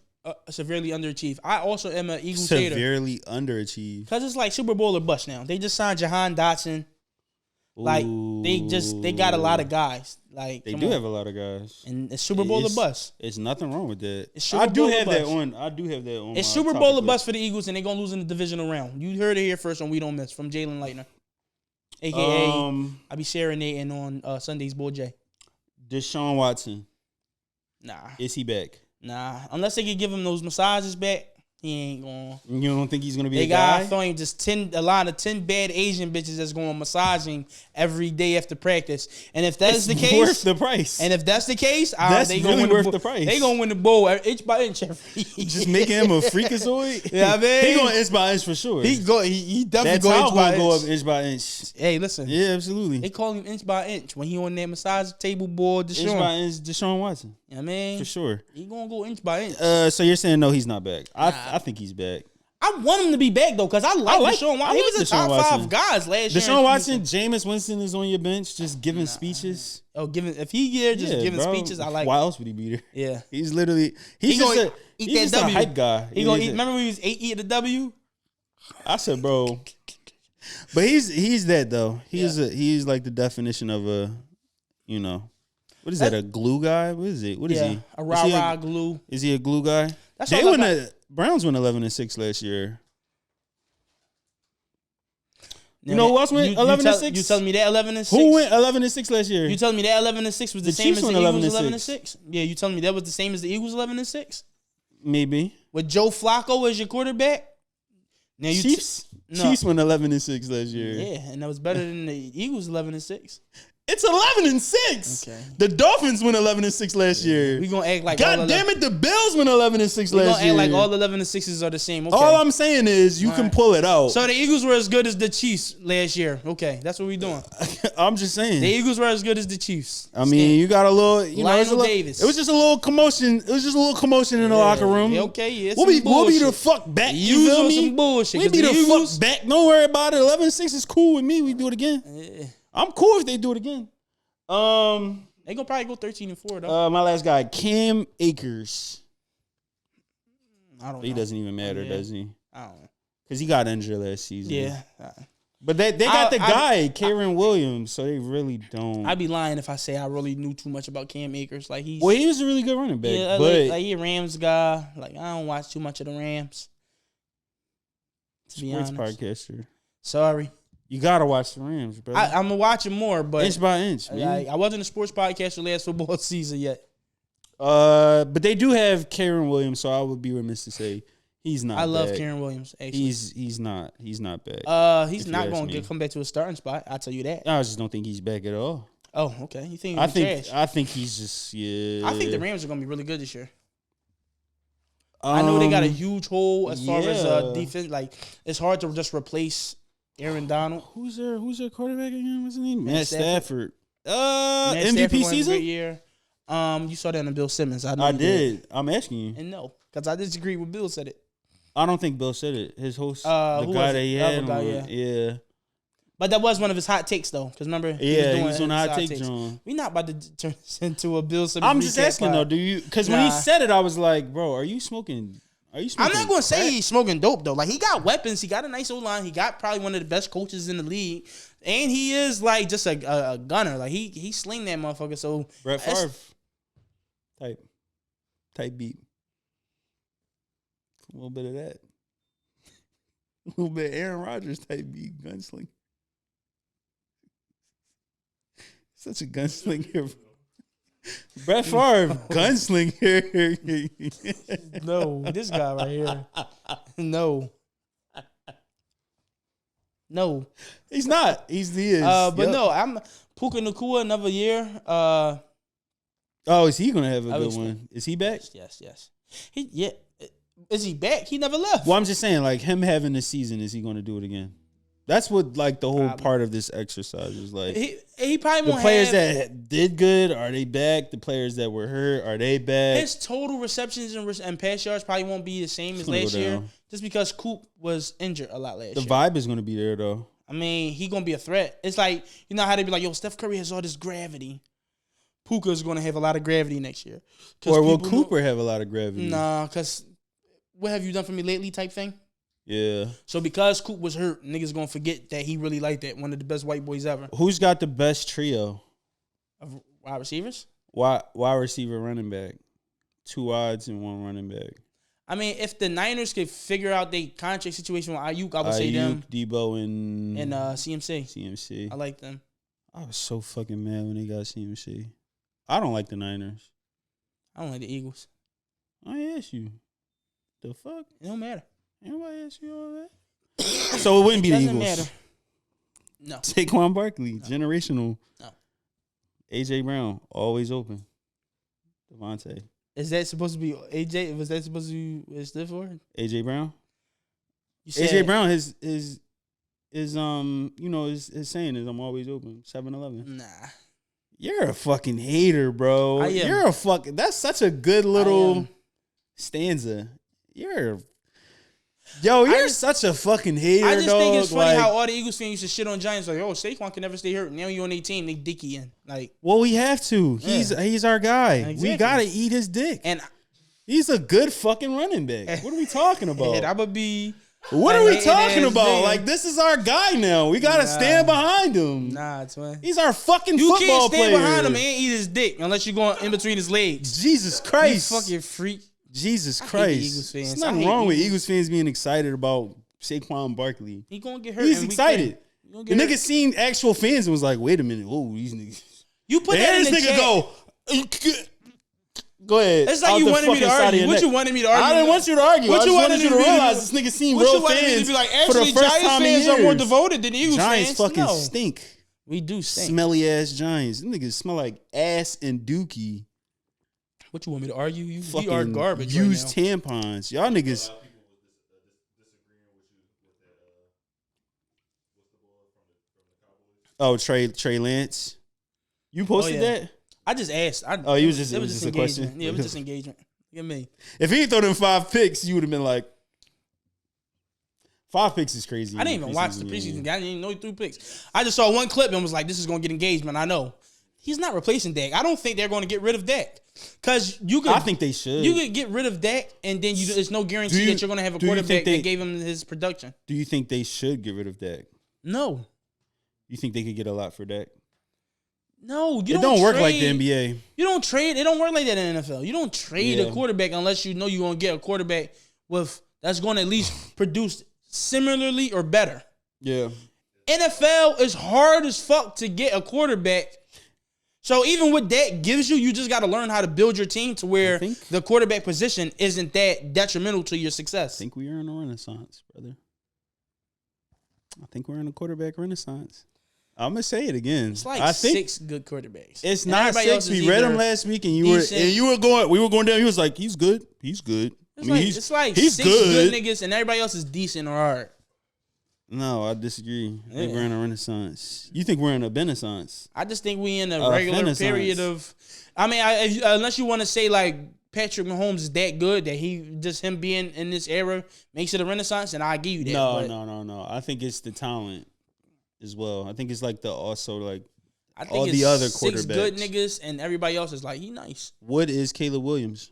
severely underachieve. I also am an Eagles hater. Severely underachieve. Because it's like Super Bowl or bust now. They just signed Jahan Dotson. Like, they got a lot of guys. Like they do have a lot of guys. And it's Super Bowl or bust. It's nothing wrong with that. I do have that on. It's Super Bowl or bust for the Eagles, and they're going to lose in the divisional round. You heard it here first on We Don't Miss from Jalen Leitner. AKA, I be serenading on Sunday's Bull J. Deshaun Watson. Nah. Is he back? Nah. Unless they could give him those massages back, he ain't going. You don't think he's going to be a guy? I thought just a line of 10 bad Asian bitches that's going massaging every day after practice. And if that's the case, worth the price. And if that's the case, that's they really worth the price. They gonna win the bowl inch by inch every year. Just making him a freakazoid. Yeah, I mean, he going inch by inch for sure. He definitely go up inch by inch. Hey, listen. Yeah, absolutely. They call him inch by inch when he on that massage table board. Inch by inch, Deshaun Watson. You know what I mean, for sure. He gonna go inch by inch. So you're saying no, he's not back? I think he's back. I want him to be back though, because I like Deshaun Watson. He was a top 5 guys last year. Deshaun Watson, Jameis Winston is on your bench, just giving speeches. If he here giving speeches, I like. Why else would he be there? Yeah, he's literally he's just a hype guy. He gonna eat. Remember when he was eat the W? I said, bro, but he's that though. He's like the definition of a, what is that? A glue guy? What is it? What is he? A rah glue. Is he a glue guy? Browns went 11-6 last year. You know who else went 11-6? You telling me that 11-6? Who went 11-6 last year? You telling me that 11-6 was the same as the Eagles 11-6? Yeah, you telling me that was the same as the Eagles 11-6? Maybe. With Joe Flacco as your quarterback? Now Chiefs went 11-6 last year. Yeah, and that was better than the Eagles 11-6. It's 11-6. Okay. The Dolphins went 11-6 last year. We gonna act like God damn it, the Bills went 11-6 last year. We gonna act like all 11-6s are the same. Okay. All I'm saying is you can pull it out. So the Eagles were as good as the Chiefs last year. Okay, that's what we doing. I'm just saying. The Eagles were as good as the Chiefs. I mean, you got a little, Lionel Davis. It was just a little commotion. It was just a little commotion in the locker room. Okay, yeah, we'll be the fuck back. You feel me? Some bullshit. We be the fuck back. Don't worry about it. 11-6 is cool with me. We do it again. Yeah. I'm cool if they do it again. They gonna probably go 13-4 though. My last guy, Cam Akers. I don't know. He doesn't even matter, does he? I don't know. Because he got injured last season. Yeah. But they got the guy, Karen Williams, so they really don't. I'd be lying if I say I really knew too much about Cam Akers. Like he was a really good running back. Yeah, but like he a Rams guy. Like I don't watch too much of the Rams. To be honest. Podcaster. Sorry. You gotta watch the Rams, bro. I'm gonna watch it more, but inch by inch, man. I wasn't a sports podcaster last football season yet. But they do have Karen Williams, so I would be remiss to say he's not. I love bad. Karen Williams. Actually, he's not bad. He's not going to come back to a starting spot. I'll tell you that. I just don't think he's back at all. Oh, okay. You think? I think he's just I think the Rams are gonna be really good this year. I know they got a huge hole as far as defense. Like it's hard to just replace Aaron Donald. Who's their quarterback again? What's his name? Matt Stafford. Matt MVP Stafford season? great year. You saw that in Bill Simmons. I did. I'm asking you. And no, because I disagree with Bill said it. I don't think Bill said it. His host, the guy that he had. Yeah. But that was one of his hot takes, though. Because remember, he was on hot take, John. We're not about to turn this into a Bill Simmons. I'm just asking, though. Do you? Because when he said it, I was like, bro, are you smoking? I'm not going to say he's smoking dope, though. Like, he got weapons. He got a nice O-line. He got probably one of the best coaches in the league. And he is, like, just a gunner. Like, he sling that motherfucker. So Brett Favre type beat. A little bit of that. A little bit of Aaron Rodgers type beat. Gunslinger. Such a gunslinger. Brett Favre, gunslinger. No, this guy right here. No. He's not. He is. But no, I'm Puka Nacua another year. Is he gonna have a good one? Is he back? Yes. Is he back? He never left. Well, I'm just saying, like him having this season, is he gonna do it again? That's what like the whole part of this exercise is like. He probably won't. The players that did good, are they back? The players that were hurt, are they back? His total receptions and pass yards probably won't be the same as last year, just because Coop was injured a lot last year. The vibe is gonna be there though. I mean, he gonna be a threat. It's like, you know how they be like, yo, Steph Curry has all this gravity. Puka's gonna have a lot of gravity next year. Or will Cooper have a lot of gravity? Nah, because what have you done for me lately type thing? Yeah. So because Coop was hurt, niggas gonna forget that he really liked that. One of the best white boys ever. Who's got the best trio of wide receivers? Wide receiver, running back. 2 wides and 1 running back. I mean, if the Niners could figure out their contract situation with Ayuk, I would say them. Debo, and CMC. I like them. I was so fucking mad when they got CMC. I don't like the Niners. I don't like the Eagles. I asked you. The fuck? It don't matter. Anybody ask you all that? So it wouldn't be the Eagles. Doesn't matter. No. Saquon Barkley, generational. No. AJ Brown, always open. Devontae. Is that supposed to be AJ? Was that supposed to be what it stood for? AJ Brown? AJ Brown his saying is I'm always open. 7-11. Nah. You're a fucking hater, bro. You're that's such a good little stanza. You're such a fucking hater. I just think it's funny how all the Eagles fans used to shit on Giants like, oh, Saquon can never stay hurt. Now you on their team, they dicky in. Like, well, we have to. He's our guy. Exactly. We gotta eat his dick. And he's a good fucking running back. What are we talking about? I'm gonna be. What are we talking about? Like, this is our guy now. We gotta stand behind him. Nah, it's fine. He's our fucking football player. You can't stand behind him and eat his dick unless you're going in between his legs. Jesus Christ. You fucking freak. Jesus Christ. There's nothing wrong with Eagles fans being excited about Saquon Barkley. He gonna get hurt. He's excited. The nigga seen actual fans and was like, wait a minute. Oh, these niggas. You put that in the chat. Go ahead. It's like you wanted me to argue. What you wanted me to argue? I didn't want you to argue. I just wanted you to realize this nigga seen real fans be like, for the actually, first Giants time in fans years. are more devoted than Eagles Giants fans. fucking stink. We do stink. Smelly ass Giants. Them niggas smell like ass and dookie. What you want me to argue? You Fucking are garbage. used right tampons. Y'all niggas. Oh, Trey Lance. You posted that? I just asked. It was just a question. Yeah, it was just engagement. Look at me. If he throw them 5 picks, you would have been like, 5 picks is crazy. I didn't even watch the preseason. I didn't even know he threw picks. I just saw one clip and was like, this is going to get engagement. I know. He's not replacing Dak. I don't think they're going to get rid of Dak. Because I think they should. You could get rid of Dak, and then there's no guarantee that you're going to have a quarterback that gave him his production. Do you think they should get rid of Dak? No. You think they could get a lot for Dak? No, it don't work like the NBA. You don't trade. It don't work like that in the NFL. You don't trade a quarterback unless you know you're going to get a quarterback that's going to at least produce similarly or better. Yeah. NFL is hard as fuck to get a quarterback. So even what that gives you, you just got to learn how to build your team to where the quarterback position isn't that detrimental to your success. I think we are in a renaissance, brother. I think we're in a quarterback renaissance. I'm gonna say it again. It's like 6 good quarterbacks. It's not 6. We read them last week, and we were going down. He was like, he's good. He's good. It's like 6 good niggas, and everybody else is decent or hard. No, I disagree. I think we're in a renaissance. You think we're in a renaissance? I just think we in a regular period of. I mean, unless you want to say like Patrick Mahomes is that good that him being in this era makes it a renaissance, and I give you that. No. I think it's the talent as well. I think it's like all the other quarterbacks. 6 good niggas, and everybody else is like, he nice. What is Caleb Williams?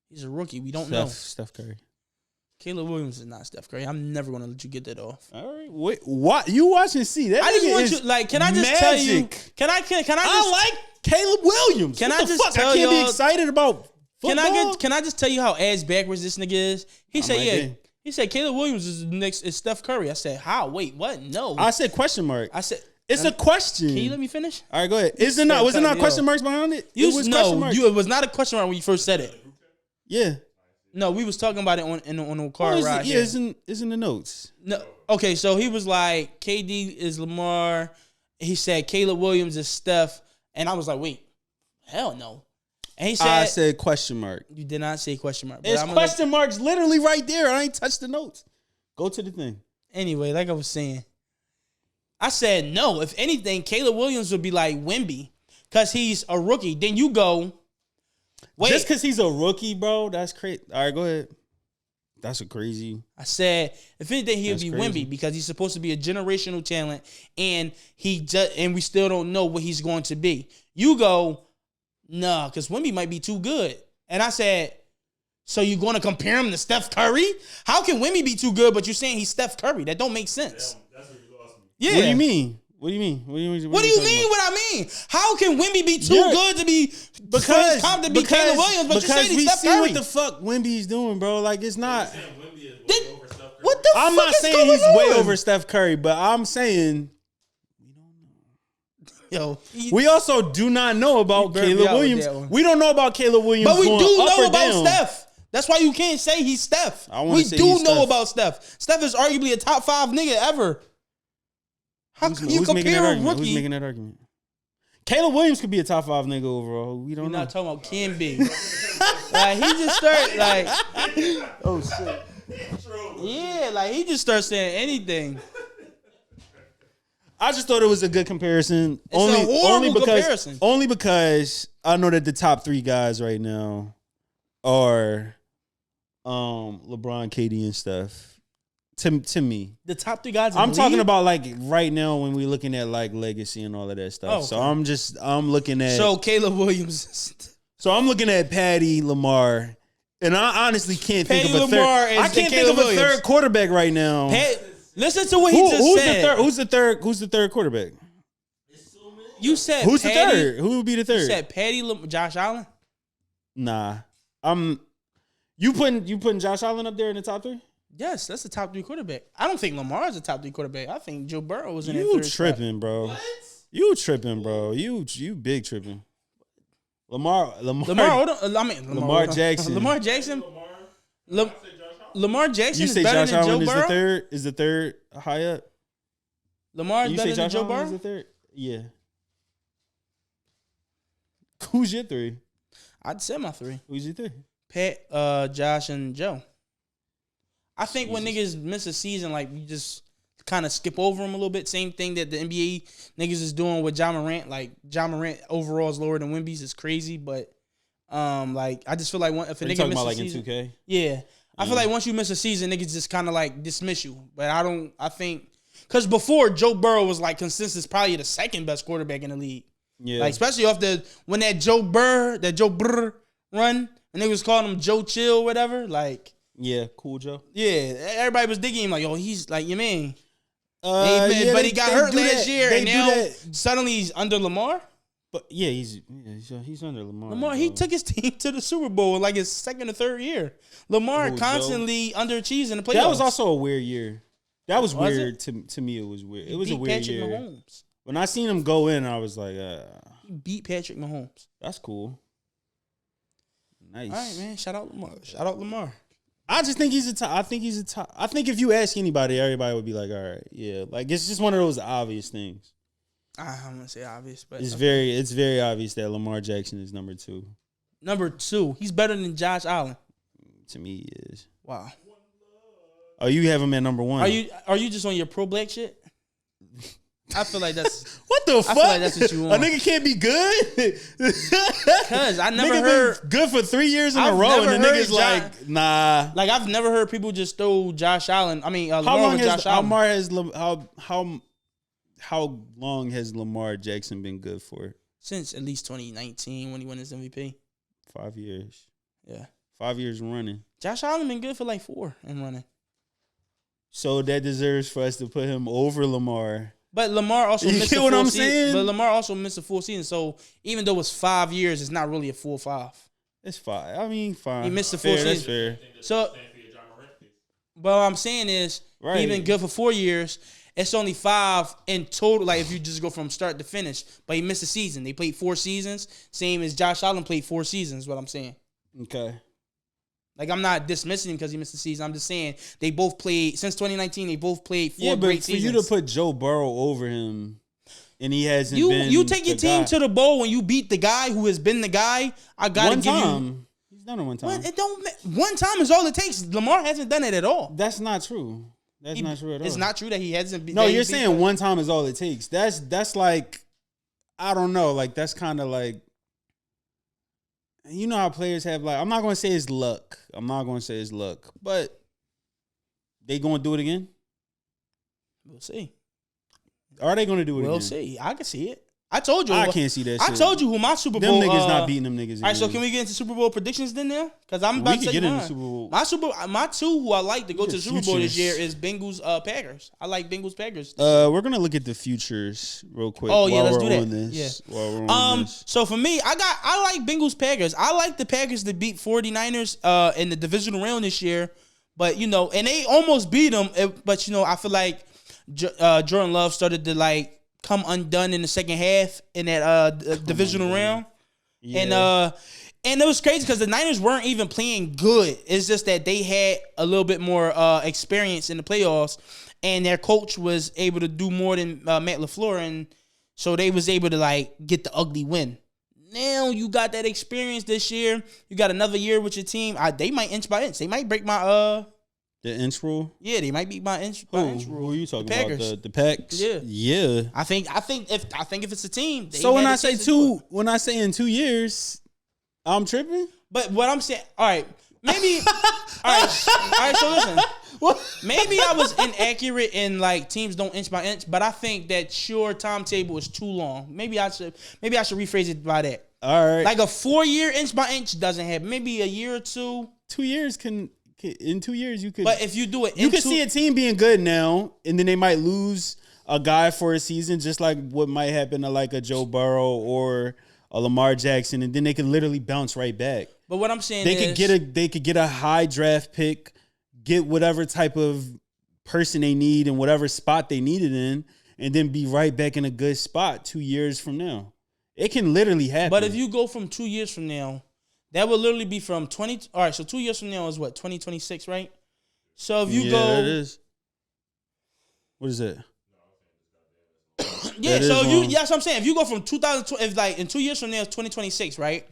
He's a rookie. We don't know. Steph Curry. Caleb Williams is not Steph Curry. I'm never gonna let you get that off. All right, wait, what you watch and see that? I just want you like. Can I just tell you? Can I? I like Caleb Williams. Can I just tell you? I can't be excited about football. Can I just tell you how ass backwards this nigga is? He said, He said Caleb Williams is Steph Curry. I said, how? Wait, what? No. I said question mark. I said it's a question. Can you let me finish? All right, go ahead. Was it not question marks behind it? It was not a question mark when you first said it. Yeah. No, we was talking about it on the car ride. Yeah, it's in the notes. No, okay, so he was like, KD is Lamar. He said Caleb Williams is Steph, and I was like, wait, hell no. And he said, I said question mark. You did not say question mark. It's question marks literally right there. I ain't touched the notes. Go to the thing. Anyway, like I was saying, I said no. If anything, Caleb Williams would be like Wemby because he's a rookie. Then you go. Wait. Just because he's a rookie, bro, that's crazy. All right, go ahead. That's a crazy. I said, if anything, he'll be Wemby because he's supposed to be a generational talent, and we still don't know what he's going to be. You go, nah, because Wemby might be too good. And I said, so you're going to compare him to Steph Curry? How can Wemby be too good, but you're saying he's Steph Curry? That don't make sense. That's what you lost me. Yeah. What do you mean? What do you mean? What do you mean? What I mean? How can Wemby be too good to be Caleb Williams? But you say he's Steph Curry. What the fuck Wemby's doing, bro? Like it's not. What the? I'm not saying he's way over Steph Curry, but I'm saying we don't know. We also do not know about Caleb Williams. We don't know about Caleb Williams, but we do know about Steph. That's why you can't say he's Steph. We do know about Steph. Steph is arguably a top 5 nigga ever. How can you compare a rookie? Who's making that argument? Caleb Williams could be a top 5 nigga overall. We don't know. We're not talking about can be. Like he just started like, oh shit. Yeah, like he just starts saying anything. I just thought it was a good comparison. Comparison. Only because I know that the top 3 guys right now are LeBron, KD, and Steph. To me, the top 3 guys. I'm talking about like right now when we're looking at like legacy and all of that stuff. Oh, okay. So I'm looking at. So Caleb Williams. So I'm looking at Patty, Lamar, and I honestly can't think of a third. I can't think of a third quarterback right now. Listen to what he just said. Who's the third quarterback? You said who's the third? Who would be the third? You said Patty, Josh Allen. Nah, you putting Josh Allen up there in the top 3? Yes, that's the top 3 quarterback. I don't think Lamar is a top 3 quarterback. I think Joe Burrow was in that third spot. Bro. What? You tripping, bro. You big tripping. Lamar Jackson. Lamar Jackson. Lamar Jackson is better than Joe Burrow. Is the third high up? Lamar is better than Joe Burrow. Is the third? Yeah. Who's your 3? I'd say my 3. Who's your 3? Pat, Josh, and Joe. I think when niggas miss a season, like, you just kind of skip over them a little bit. Same thing that the NBA niggas is doing with Ja Morant. Like, Ja Morant overall is lower than Wemby's. It's crazy, but like, I just feel like if a nigga miss a season, in 2K? Yeah. I feel like once you miss a season, niggas just kind of like dismiss you. But I think, because before Joe Burrow was like consensus probably the second best quarterback in the league. Yeah. Like, especially off when that Joe Burr run, and they was calling him Joe Chill, whatever. Like, yeah, cool Joe. Yeah, everybody was digging him like, yo, he's like, you mean? But he got hurt last year, and now suddenly he's under Lamar. But yeah, he's under Lamar. Lamar, he took his team to the Super Bowl in like his second or third year. Lamar constantly underachieves in the playoffs. That was also a weird year. That was weird to me. It was weird. It was a weird Patrick year. Mahomes. When I seen him go in, I was like, he beat Patrick Mahomes. That's cool. Nice. All right, man. Shout out Lamar. I just think he's a top. I think if you ask anybody, everybody would be like, all right, yeah. Like, it's just one of those obvious things. I'm gonna say obvious, but it's very obvious that Lamar Jackson is number 2. Number 2. He's better than Josh Allen. To me, he is. Wow. Oh, you have him at number 1. Are you just on your pro black shit? I feel like that's what the fuck. I feel like that's what you want. A nigga can't be good. Cause I never heard been good for 3 years in a row, and the nigga's like, nah. Like, I've never heard people just throw Josh Allen. I mean, how long has Lamar how long has Lamar Jackson been good for? Since at least 2019 when he won his MVP. 5 years. Yeah. 5 years running. Josh Allen been good for like 4 in running. So that deserves for us to put him over Lamar. But Lamar also missed a full season. Saying? But Lamar also missed a full season. So even though it's 5 years, it's not really a full 5. It's 5. I mean, fine. He missed a full season. That's fair. So, but what I'm saying is, he's been good for 4 years. It's only 5 in total. Like, if you just go from start to finish, but he missed a season. They played 4 seasons, same as Josh Allen played 4 seasons. Is what I'm saying. Okay. Like, I'm not dismissing him because he missed a season. I'm just saying they both played since 2019. They both played 4 great seasons. For you to put Joe Burrow over him, and he hasn't been. You take your team to the bowl when you beat the guy who has been the guy. I gotta give you. He's done it one time. One time is all it takes. Lamar hasn't done it at all. That's not true. That's not true at all. It's not true that he hasn't been. No, you're saying one time is all it takes. That's like, I don't know. Like, that's kind of like, you know how players have, like, I'm not going to say it's luck. But they going to do it again? We'll see. Are they going to do it again? We'll see. I can see it. I told you. I can't see that shit. I told you who my Super Bowl. Them niggas not beating them niggas again. All right, so can we get into Super Bowl predictions then now? Because I'm about to get into Super Bowl. My 2 who I like to go to the Super Bowl this year is Bengals Packers. I like Bengals Packers. We're gonna look at the futures real quick. Oh yeah, let's do that. While we're on this. So for me, I like Bengals Packers. I like the Packers to beat 49ers in the divisional round this year. But and they almost beat them. But I feel like Jordan Love started to like come undone in the second half in that divisional round. Yeah. And it was crazy because the Niners weren't even playing good. It's just that they had a little bit more experience in the playoffs, and their coach was able to do more than Matt LaFleur, and so they was able to like get the ugly win. Now you got that experience this year. You got another year with your team. They might inch by inch. They might break my the inch rule? Yeah, they might beat my inch rule. Who are you talking about? The Packs? Yeah. Yeah. I think if it's a team. So when I say in 2 years, I'm tripping? But what I'm saying, all right, maybe all right, so listen. What? Maybe I was inaccurate in like teams don't inch by inch, but I think that your timetable is too long. Maybe I should rephrase it by that. All right. Like a 4-year inch by inch doesn't happen. Maybe a year or 2. 2 years in 2 years you could. But if you do it, you could see a team being good now, and then they might lose a guy for a season, just like what might happen to like a Joe Burrow or a Lamar Jackson, and then they could literally bounce right back. But what I'm saying they could get a high draft pick, get whatever type of person they need in whatever spot they need it in, and then be right back in a good spot 2 years from now. It can literally happen. But if you go from 2 years from now, that would literally be from 20. All right, so 2 years from now is what, 2026, right? So if you go, it is. What is it? Yeah, so that's what I'm saying. If you go from 2020, if like in 2 years from now, it's 2026, right?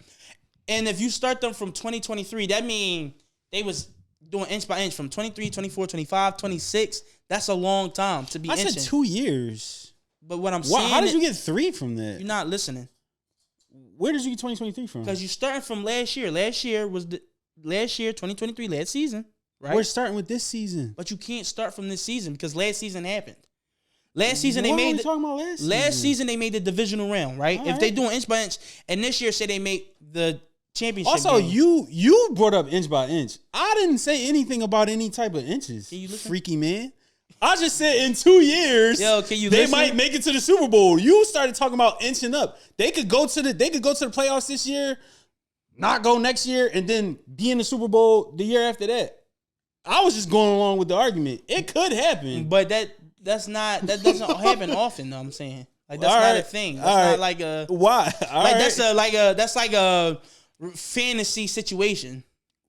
And if you start them from 2023, that means they was doing inch by inch from 23, 24, 25, 26. That's a long time to be inching. I said 2 years. But what I'm saying, how did you get 3 from that? You're not listening. Where did you get 2023 from? Because you're starting from last year. Last year, 2023, last season, right? We're starting with this season. But you can't start from this season because last season happened. Last season what they made. What are we talking about last season? Last season they made the divisional round, right? If they doing inch by inch, and this year say they make the championship. Also, game. you brought up inch by inch. I didn't say anything about any type of inches. Can you listen? Freaky man. I just said in 2 years, they might make it to the Super Bowl. You started talking about inching up. They could go to the playoffs this year, not go next year, and then be in the Super Bowl the year after that. I was just going along with the argument. It could happen, but that doesn't happen often. Though I'm saying like that's not a thing. That's not like a why. That's like a fantasy situation.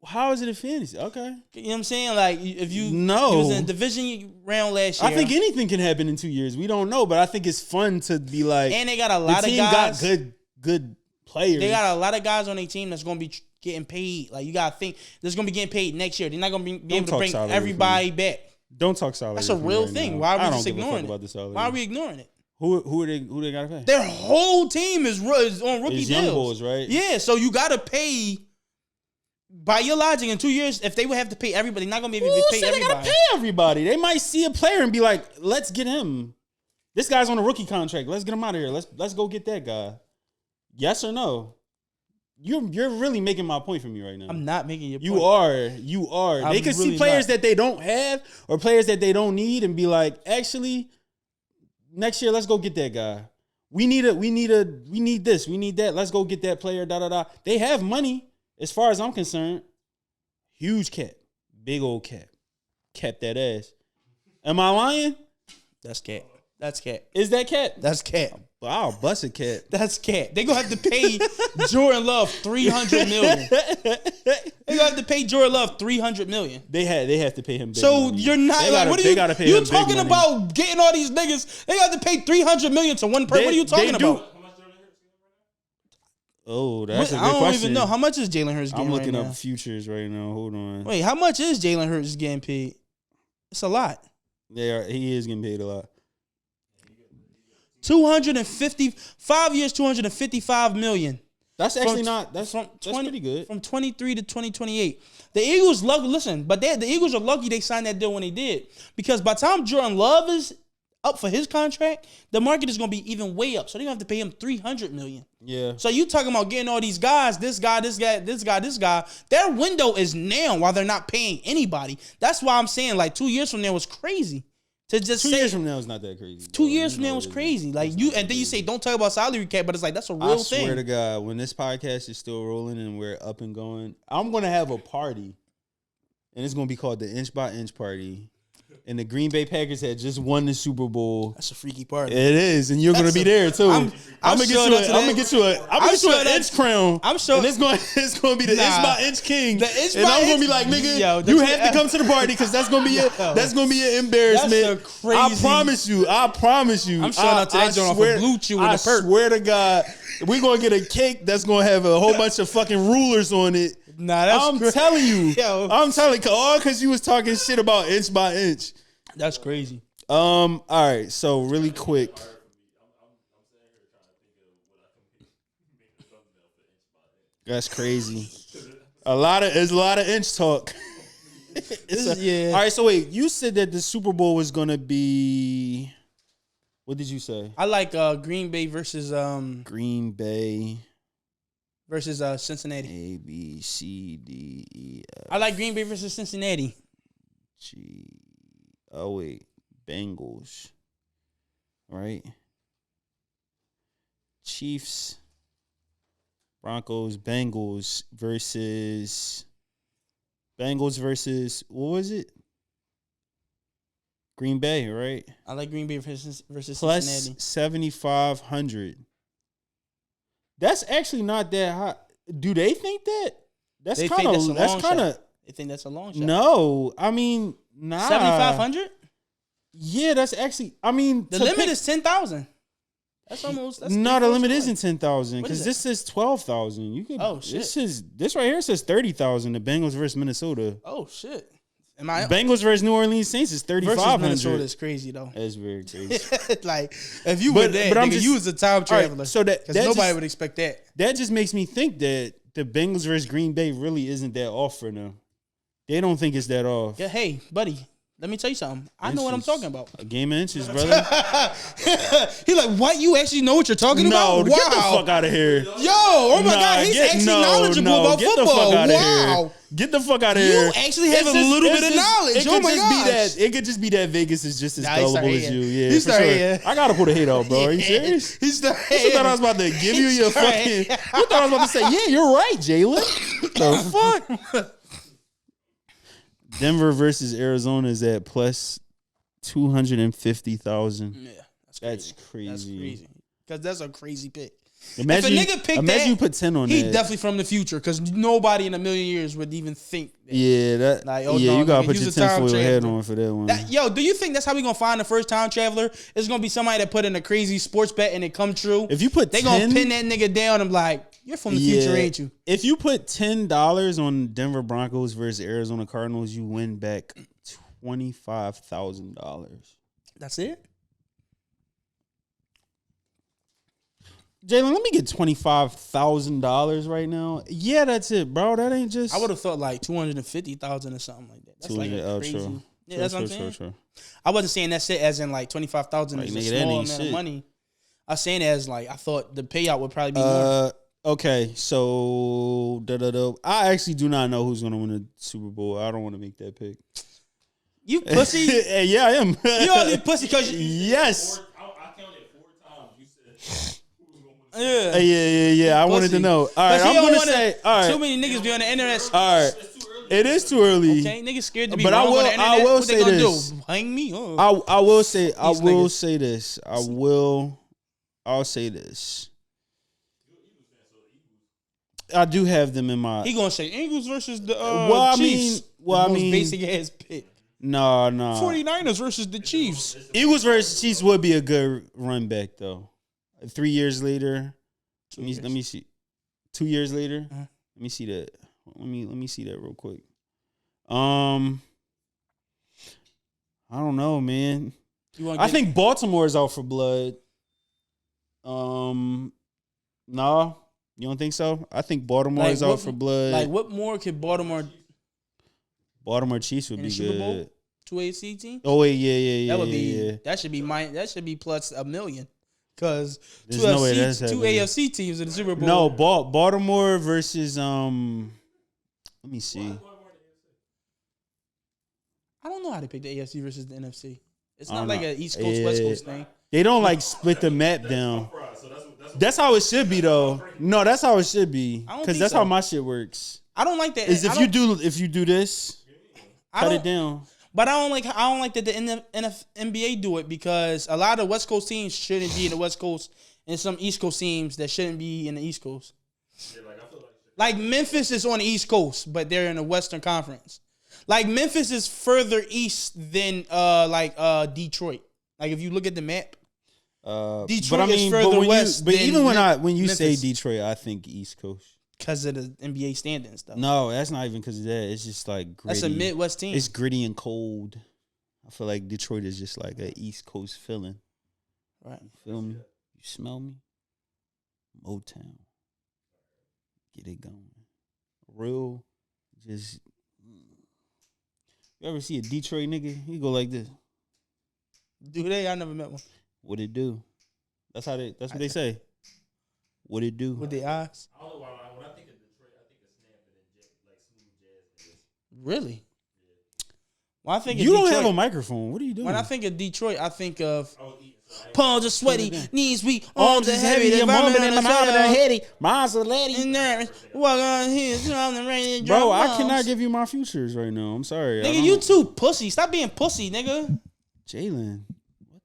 How is it a fantasy? Okay. You know what I'm saying? Like, if you was in a division round last year. I think anything can happen in 2 years. We don't know, but I think it's fun to be like. And they got a lot of guys. The team got good players. They got a lot of guys on their team that's going to be getting paid. Like, you got to think that's going to be getting paid next year. They're not going to be able to bring everybody back. Don't talk salary. That's a real thing. Why are we just ignoring it? Why are we ignoring it? Who they got to pay? Their whole team is on rookie deals. Young boys, right? Yeah, so you got to pay. By your logic, in 2 years, if they would have to pay everybody, they're not gonna be able to pay everybody. They gotta pay everybody. They might see a player and be like, "Let's get him. This guy's on a rookie contract. Let's get him out of here. Let's go get that guy." Yes or no? You're really making my point for me right now. I'm not making your point. You are. They could see players that they don't have or players that they don't need and be like, "Actually, next year, let's go get that guy. We need this. We need that. Let's go get that player." Da da da. They have money. As far as I'm concerned, huge cap. Big old cap. Cap that ass. Am I lying? That's cap. That's cap. Is that cap? That's cap. I'll bust a cap. That's cap. They gonna have to pay Jordan Love $300 million. They gonna have to pay Jordan Love $300 million. They have to pay him big so money. You're not like, what are you gotta pay you talking about getting all these niggas? They got to pay $300 million to one person. What are you talking about? Oh, that's a good question. I don't even know. How much is Jalen Hurts getting I'm looking up futures right now. Hold on. Wait, how much is Jalen Hurts getting paid? It's a lot. He is getting paid a lot. 5 years, $255 million. That's actually that's pretty good. From 23 to 2028. The Eagles the Eagles are lucky they signed that deal when they did. Because by the time Jordan Love is up for his contract, the market is going to be even way up. So they're going to have to pay him $300 million. Yeah. So you talking about getting all these guys, this guy. Their window is now while they're not paying anybody. That's why I'm saying like 2 years from now was crazy. To just 2 years from now is not that crazy. 2 years from now was crazy. Like then you say don't talk about salary cap, but it's like that's a real thing. I swear to God, when this podcast is still rolling and we're up and going, I'm going to have a party, and it's going to be called the Inch by Inch Party. And the Green Bay Packers had just won the Super Bowl. That's a freaky party. It is, and you're going to be there too. I'm gonna get you an inch crown. I'm sure, and it's going to be the inch by inch king. And I'm going to be like, nigga, yo, you have to come to the party because that's going to be an embarrassment. That's a crazy. I promise you. I'm showing up to that joint off a Blue Chew with a perk. I swear to God, we're going to get a cake that's going to have a whole bunch of fucking rulers on it. Nah, that's telling you. I'm telling you, all because you was talking shit about inch by inch. That's crazy. All right, so really quick. That's crazy. There's a lot of inch talk. Yeah. All right, so wait, you said that the Super Bowl was gonna be. What did you say? I like Green Bay versus Green Bay versus Cincinnati. A B C D E F. I like Green Bay versus Cincinnati. G. Oh wait, Bengals. Right. Chiefs. Broncos. Bengals versus what was it? Green Bay, right? I like Green Bay versus plus Cincinnati. 7,500. That's actually not that high. Do they think that? That's kind of. They think that's a long shot. No, I mean, nah. 7,500. Yeah, that's actually. I mean, the limit is 10,000. That's almost. That's No, the limit 3 isn't 10,000 because this says 12,000. You could. Oh shit! This right here says 30,000. The Bengals versus Minnesota. Oh shit! Am I Bengals versus New Orleans Saints is 3,500. Minnesota is crazy though. That's very crazy. Like if you were there, nigga, you was a time traveler. Right, so that nobody would expect that. That just makes me think that the Bengals versus Green Bay really isn't that off for them. They don't think it's that off. Yeah, hey, buddy. Let me tell you something. I know what I'm talking about. A game of inches, brother. He like, what? You actually know what you're talking about? No, get the fuck out of here. Yo, oh my God, he's actually knowledgeable about get football. The fuck out of wow. Here. Get the fuck out of here. You actually have a little bit of knowledge. Oh my God. It could just be that Vegas is just as gullible as you. Yeah, he for sure. I gotta put a hit out, bro. Are you serious? He started. You thought I was about to give you your fucking. You thought I was about to say, yeah, you're right, Jalen. The fuck. Denver versus Arizona is at plus 250,000. Yeah, that's crazy. That's crazy. Because that's a crazy pick. Imagine, if a nigga picked that, you put 10 on he that. definitely from the future because nobody in a million years would even think that. Yeah, that. Like, oh, yeah, no, you gotta put your tinfoil head on for that one. Yo, do you think that's how we gonna find the first time traveler? It's gonna be somebody that put in a crazy sports bet and it come true. If you put, they gonna pin that nigga down and be like, you're from the future, ain't you? If you put $10 on Denver Broncos versus Arizona Cardinals, you win back $25,000. That's it. Jalen, let me get $25,000 right now. Yeah, that's it, bro. That ain't just. I would have thought like 250,000 or something like that. That's like crazy. True. Yeah, that's what I'm saying. True. I wasn't saying that's it as in like 25,000 is a small amount of money. I was saying as like I thought the payout would probably be more. Okay, so I actually do not know who's gonna win the Super Bowl. I don't want to make that pick. You pussy? Yeah, I am. You only pussy because yes. I counted 4 times. You said. Yeah. I wanted to know. All right, I'm gonna say. All right, too many niggas be on the internet. All right, it is too early. Okay, niggas scared to be but wrong on the internet. I will what say they gonna this. do? Hang me? I will say. I will say this. I'll say this. I do have them in my. He gonna say Eagles versus the Chiefs. I mean, basic ass pick. No. 49ers versus the Chiefs. Eagles versus Chiefs would be a good run back though. 3 years later. Let me see. 2 years later. Let me see that. Let me see that real quick. I don't know, man. I think Baltimore is out for blood. No, you don't think so? I think Baltimore is out for blood. Like, what more could Baltimore Chiefs would be Super Bowl? good. 2 AFC team? Oh wait, yeah. That should be plus $1 million. Because two AFC teams in the Super Bowl. No, Baltimore versus let me see. I don't know how to pick the AFC versus the NFC. It's not like an East Coast West Coast thing. They don't like split the map down. That's how it should be though. No, that's how it should be. Because that's how my shit works. I don't like that. Is if you do this, cut it down. But I don't like that the NBA do it because a lot of West Coast teams shouldn't be in the West Coast and some East Coast teams that shouldn't be in the East Coast. Yeah, I feel like Memphis is on the East Coast, but they're in the Western Conference. Like Memphis is further east than Detroit. Like if you look at the map, Detroit is further west. But even when you say Detroit, I think East Coast. Because of the NBA standings, though. No, that's not even because of that. It's just like gritty. That's a Midwest team. It's gritty and cold. I feel like Detroit is just like an East Coast feeling. Right. You feel me? You smell me? Motown. Get it going. Real, just. You ever see a Detroit nigga? He go like this. Do they? I never met one. What it do? That's what they say. What it do? With the eyes. I don't know why. When I think of Detroit, I think of Snap and like smooth jazz. Really? Well, I think you don't have a microphone. What are you doing? When I think of Detroit, I think of palms are sweaty, knees weak, arms are heavy, the moment in my heady, miles are lady. Nervous. Walk on here, on the rain. Bro, I cannot give you my futures right now. I'm sorry, nigga. You too pussy. Stop being pussy, nigga. Jalen.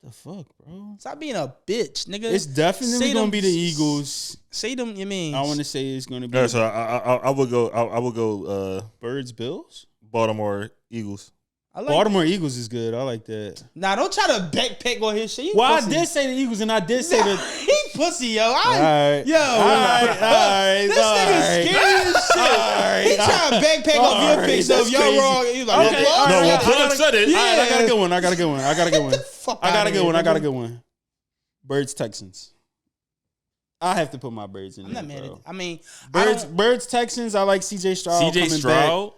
The fuck, bro? Stop being a bitch, nigga. It's definitely gonna be the Eagles. Say them, you mean? I want to say it's gonna be. Yeah, so I would go. Birds, Bills, Baltimore Eagles. Baltimore Eagles is good. I like that. Nah, don't try to backpack on his shit. Well, I did say the Eagles, and I did say he pussy, yo. All right. Yo. All right. This nigga scary as shit. He trying to backpack off your pick, so if y'all wrong, he's like, okay. No, Plug said it. Yeah. I got a good one. I got a good one. Birds, Texans. I have to put my Birds in there. I'm not mad at it. I mean, Birds, Texans. I like CJ Stroud. CJ Stroud.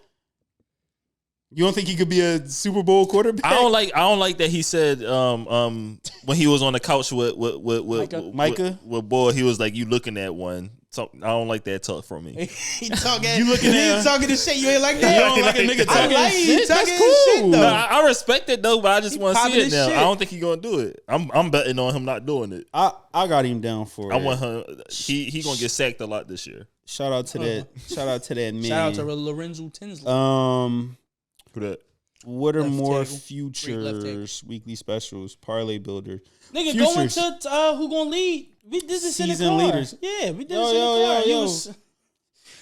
You don't think he could be a Super Bowl quarterback? I don't like that he said when he was on the couch with Micah? with boy, he was like, you looking at one. So I don't like that talk from me. he talking. You looking at? He talking this shit. You ain't like that. You don't like a nigga talking shit? That's cool. Shit, I respect it though, but I just want to see it now. shit. I don't think he's gonna do it. I'm betting on him not doing it. I got him down for it. I want him. He gonna get sacked a lot this year. Shout out to that. Shout out to that man. Shout out to Lorenzo Tinsley. Who that? What are Left more tackle. futures, weekly specials, parlay builder? Nigga, Futures. going to who gonna lead? We did this in the Season car. leaders. Yeah, we did Yo, this in the yo, car. yo, You yo. was-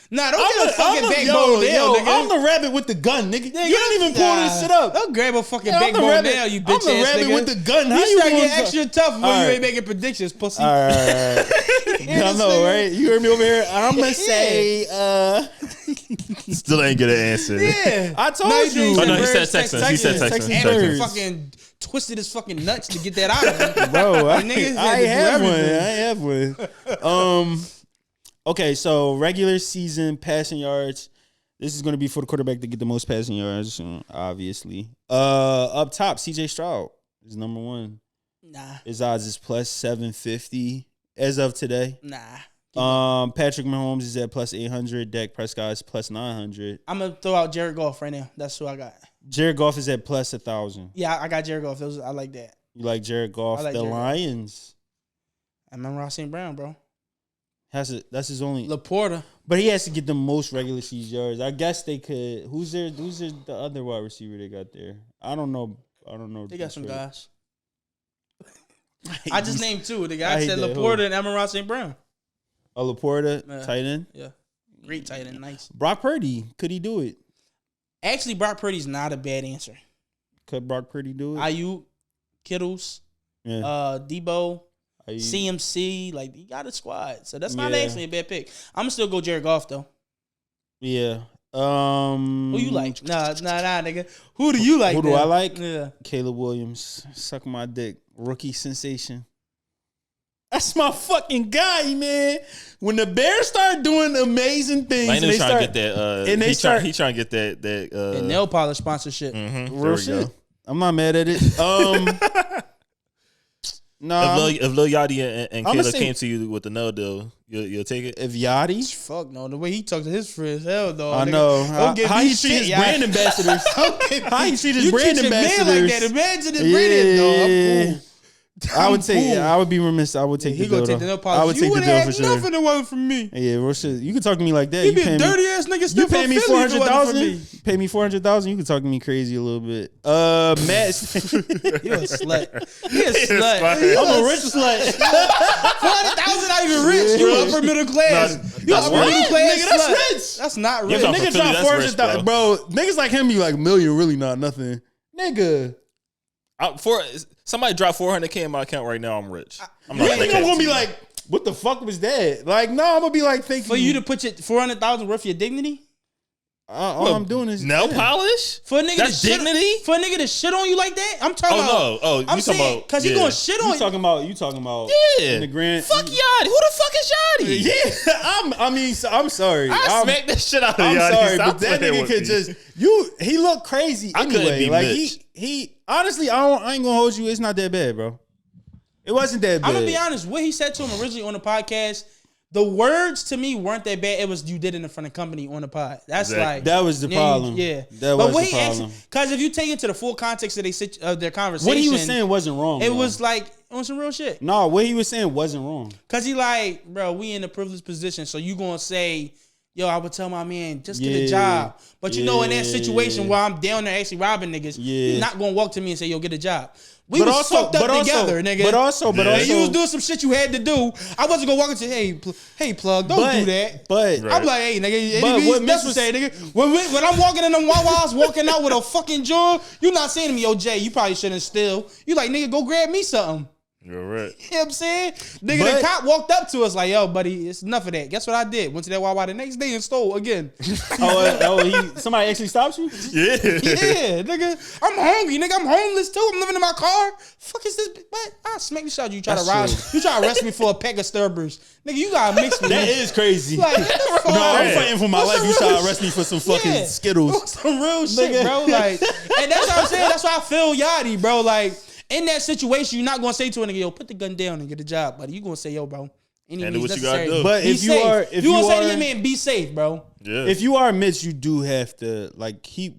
Nah, don't get a fucking backbone nail, nigga. I'm the rabbit with the gun, nigga. Nigga, You didn't even pull this shit up. Don't grab a fucking Yeah, I'm the backbone rabbit. nail, you bitch I'm the ass rabbit nigga. with the gun. How You you start gonna getting extra tough when you Alright. ain't making predictions, pussy. All right. I know, right? You heard me over here. I'm gonna say, Still ain't get an answer. Yeah. I told No, you. Oh no, he Birds, said Texans. He said Texans. Texans. And he Birds. fucking twisted his fucking nuts to get that out of him. Bro, I Niggas had I to do have one. everything. I have one. Okay, so regular season passing yards. This is going to be for the quarterback to get the most passing yards, obviously. Up top, CJ Stroud is number one. Nah. His odds is plus 750 as of today. Nah. Patrick Mahomes is at plus 800. Dak Prescott is plus 900. I'm going to throw out Jared Goff right now. That's who I got. Jared Goff is at plus 1,000. Yeah, I got Jared Goff. I like that. You like Jared Goff? I like the Jared Goff. Lions. I remember Ross St. Brown, bro. That's his only. Laporta. But he has to get the most regular season yards. I guess they could. Who's the other wide receiver they got there? I don't know. They got some Detroit. guys. I just named two. The I guy hate said that. Laporta and Amon Ross St. Brown. Oh, Laporta, Yeah. tight end. Yeah. Great tight end. Nice. Brock Purdy, could he do it? Actually, Brock Purdy's not a bad answer. Could Brock Purdy do it? Ayuk, Kittles, Yeah. Debo, Ayuk. CMC. Like, he got a squad. So that's not Yeah. actually a bad pick. I'm going to still go Jared Goff, though. Yeah. Who you like? Nah, nigga. Who do you like? Who do then? I like? Yeah. Caleb Williams, suck my dick, rookie sensation. That's my fucking guy, man. When the Bears start doing amazing things, Like, and they trying start to get that. and they start- he trying to get that. The nail polish sponsorship. There real we shit. go. I'm not mad at it. No, If Lil Yachty and I'ma Caleb say- came to you with the no deal, you'll take it. if Yachty, Fuck no. The way he talks to his friends, hell no. I nigga. know Don't give how me he treat shit, his y'all. brand ambassadors. How he treat his You brand treat your man ambassadors. like that. Imagine his brand, dog. I'm cool. I would I'm take. cool. I would be remiss. I would take He the gonna deal. take the nail though. I would polish. You take the would deal have for had sure. nothing that wasn't from me. Yeah, real shit. You can talk to me like that. You You be pay a me. dirty ass nigga. You Still pay from me Philly if it wasn't for 400,000. me. Pay me 400,000. You can talk to me crazy a little bit. Matt, You a slut. You a slut. I'm a rich slut. 400,000 not even rich. You upper middle class. You that's upper rich. middle class. Nigga, that's slut. rich. That's not Yeah, rich. I'm Nigga from Philly, drop that's 400,000, rich, bro. Niggas like him be like, million really not nothing. Nigga, For somebody dropped 400K in my account right now, I'm rich. I'm you not think I'm gonna be like, what the fuck was that? Like, no, I'm gonna be like, thinking For you to put your 400,000 worth of your dignity? all I'm doing is nail polish. For a nigga That's to shit, dignity? For a nigga to shit on you like that? I'm talking Oh about. no! Oh, I'm you talking saying about because he gonna shit on You you. talking about Yeah. in the grand Fuck Yachty. Who the fuck is Yachty? Yeah, I'm sorry. I smacked that shit out of I'm Yachty. sorry, Stop but that playing nigga with could me. just he looked crazy I couldn't anyway. be Like Mitch. he honestly, I ain't gonna hold you. It's not that bad, bro. It wasn't that bad. I'm gonna be honest. What he said to him originally on the podcast, the words to me weren't that bad. It was you did it in front of company on the pod. That's Exactly. like That was the problem. Yeah, That was the problem. actually, because if you take it to the full context of their conversation, What he was saying wasn't wrong. it bro. was like on some real shit. No, what he was saying wasn't wrong. Cause he like, bro, we in a privileged position, so you gonna say, yo, I would tell my man just get a Yeah. job. But you know, in that Yeah. situation where I'm down there actually robbing niggas, Yeah. you're not gonna walk to me and say, yo, get a job. We But was also- fucked up but also- together, nigga. but also- and you was doing some shit you had to do. I wasn't gonna walk into, hey, plug, don't do that. But I'm like, hey, nigga, But anything what Mitch necessary, nigga. When I'm walking in them Wawas, walking out with a fucking jaw, you not saying to me, yo, Jay, you probably shouldn't steal. You like, nigga, go grab me something. You're right. You know what I'm saying? Nigga, the cop walked up to us like, yo, buddy, it's enough of that. Guess what I did? Went to that Wawa the next day and stole again. Somebody actually stopped you? Yeah. Yeah, nigga. I'm hungry, nigga. I'm homeless too. I'm living in my car. Fuck is this? What? I'll smack the shot. You try to rise. You try to arrest me for a pack of Sturbers. Nigga, you gotta mix me. That is crazy. Like, no, I'm fighting for my life. You try to arrest me for some fucking Skittles. Some real shit, bro. Like, and that's what I'm saying. That's why I feel Yachty, bro. Like, in that situation, you're not gonna say to a nigga, yo, put the gun down and get a job, buddy. You gonna say, yo, bro. And do what you gotta do. But if you are, you gonna say to your man, be safe, bro. Yeah. If you are Mitch, you do have to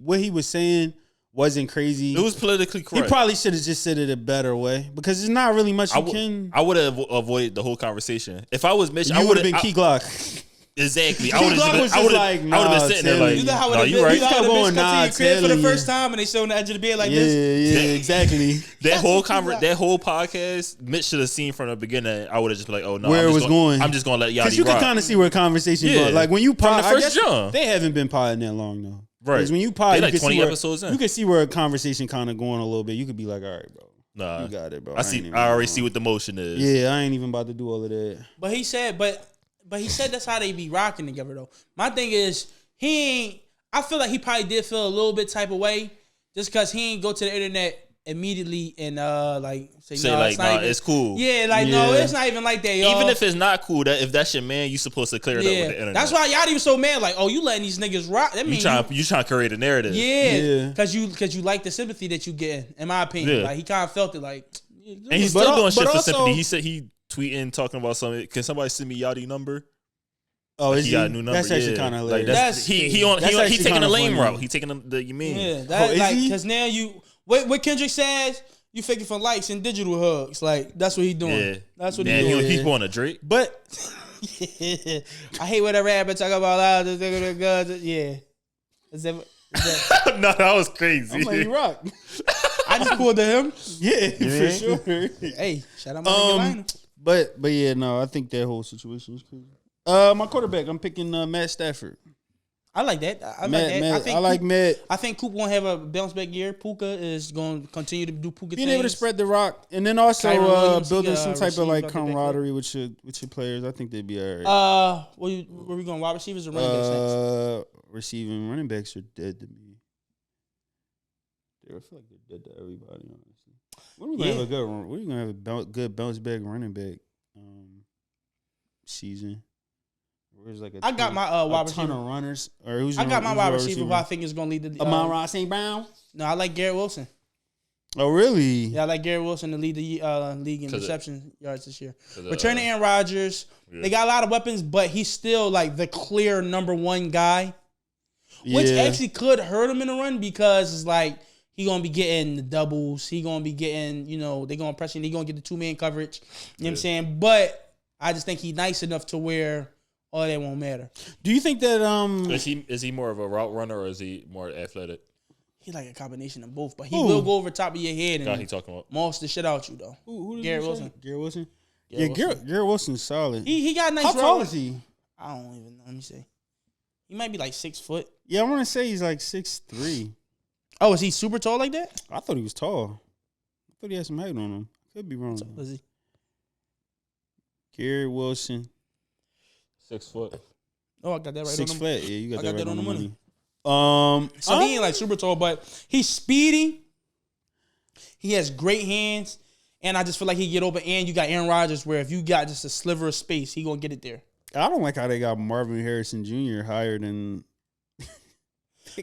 what he was saying wasn't crazy. It was politically correct. He probably should have just said it a better way because there's not really much you can. I would have avoided the whole conversation. If I was Mitch, I would have been Key Glock. Exactly. I would have been sitting there like, you know how no, you right. You know how the bitch come to your crib for the you. first time and they show on the edge of the bed like this? Yeah, exactly. That whole podcast, Mitch should have seen from the beginning. I would have just been like, oh no, where it was going. I'm just gonna let y'all. Because you can kind of see where a conversation goes. Like when you pod, from the first jump, they haven't been podding that long though. Right. Because when you pod, they you like can 20 see episodes in. You can see where a conversation kind of going a little bit. You could be like, all right, bro. Nah, you got it, bro. I already see what the motion is. Yeah, I ain't even about to do all of that. But he said that's how they be rocking together though. My thing is I feel like he probably did feel a little bit type of way just because he ain't go to the internet immediately and say like it's cool. Yeah, like no, it's not even like that, y'all. Even if it's not cool, that if that's your man, you supposed to clear it up with the internet. That's why Yachty was so mad. Like, oh, you letting these niggas rock? That means you trying to create a narrative. Yeah, because you like the sympathy that you get. In my opinion, like he kind of felt it like. And he's still doing shit for sympathy. He said he tweeting talking about something. Can somebody send me Yachty number? Oh, he got a new number. That's actually kind of hilarious. Like he taking the lame route. He taking the you mean? Yeah, that because now you what Kendrick says. You faking for likes and digital hugs. Like, that's what he doing. Yeah. That's what he doing. He's going to Drake. But yeah. I hate when a rapper talk about yeah. Is that no, that was crazy. I'm like, you rock. I just pulled to him. Yeah, for sure. Hey, shout out my nigga Lionel. But yeah, no, I think that whole situation is crazy. My quarterback, I'm picking Matt Stafford. I like that. I like Matt. I think Coop won't have a bounce back year. Puka is going to continue to do Puka being things. able to spread the rock, and then also building some type of like camaraderie with your players. I think they'd be all right. Where we going? Wide receivers or running backs next? Receiving running backs are dead to me. I feel like they're dead to everybody. Honestly, when are we gonna have a good bounce back running back season? Where's like I got my wide receiver. Ton of runners. Or who's I got my wide receiver who I think is going to lead the Amon-Ra St. Brown? No, I like Garrett Wilson. Oh, really? Yeah, I like Garrett Wilson to lead the league in reception yards this year. Returning Aaron Rodgers. Yeah. They got a lot of weapons, but he's still like the clear number one guy. Which actually could hurt him in the run because it's like he going to be getting the doubles. He going to be getting, they're going to press him. He's going to get the 2-man coverage. You know what I'm saying? But I just think he's nice enough to where all that won't matter. Do you think that is he more of a route runner or is he more athletic? He's like a combination of both, but he will go over top of your head and he talking about moss the shit out you though. Who Garrett Wilson. Garrett Wilson. Garrett Wilson's solid. He got a nice. How tall is he? I don't even know. Let me see. He might be like 6 foot. Yeah, I want to say he's like 6'3". Oh, is he super tall like that? I thought he was tall. I thought he had some height on him. Could be wrong. So is he? Garrett Wilson. 6 foot. Oh, I got that right. 6 foot. Yeah, you got that right on the money. So he ain't like super tall, but he's speedy. He has great hands, and I just feel like he get over. And you got Aaron Rodgers, where if you got just a sliver of space, he gonna get it there. I don't like how they got Marvin Harrison Jr. higher than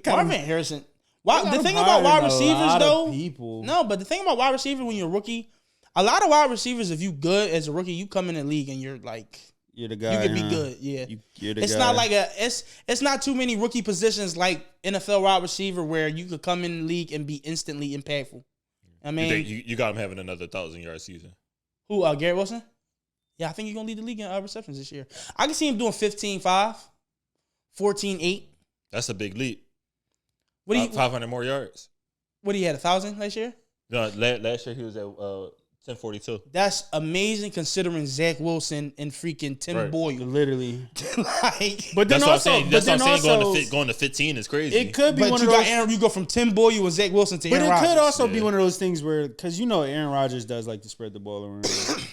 Marvin Harrison. Wow, the thing about wide receivers, though, people. No, but the thing about wide receiver when you're a rookie, a lot of wide receivers, if you good as a rookie, you come in the league and you're like. You're the guy. You can be good, yeah. You're the it's guy. not like it's not too many rookie positions like NFL wide receiver where you could come in the league and be instantly impactful. I mean, you got him having another 1,000-yard season. Who? Garrett Wilson? Yeah, I think he's gonna lead the league in receptions this year. I can see him doing 15-5, 14-8. That's a big leap. What 500 more yards. What he had 1,000 last year? No, last year he was at 1042. That's amazing considering Zach Wilson and freaking Tim Boyle. Literally. Like, but then that's also, what I'm saying. That's what I'm saying. also, Going to 15 is crazy. it could be but one you of those. you go from Tim Boyle with Zach Wilson to Aaron Rodgers. But it could also be one of those things where, because Aaron Rodgers does like to spread the ball around.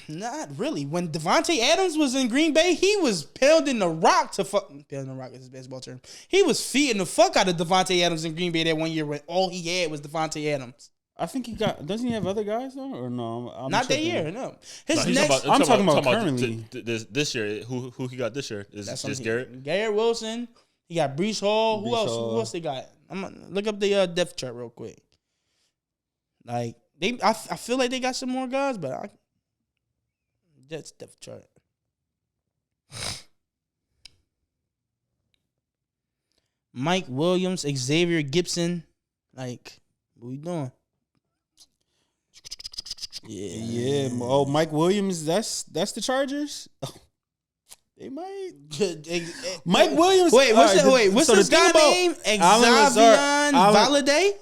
Not really. When Devontae Adams was in Green Bay, he was pounding the rock to fuck. Pounding the rock is his basketball term. He was feeding the fuck out of Devontae Adams in Green Bay that one year when all he had was Devontae Adams. I think he got. Doesn't he have other guys though, or no? I'm not tripping. that year. No. I'm talking about currently. This year, who he got this year? Is just Garrett? Garrett Wilson. He got Breece Hall. Who else? Who else they got? I'm gonna look up the depth chart real quick. Like I feel like they got some more guys, but that's depth chart. Mike Williams, Xavier Gibson. Like, what we doing? Yeah. Oh, Mike Williams. That's the Chargers. They might. Mike Williams. What's this guy name? Xavier Valade,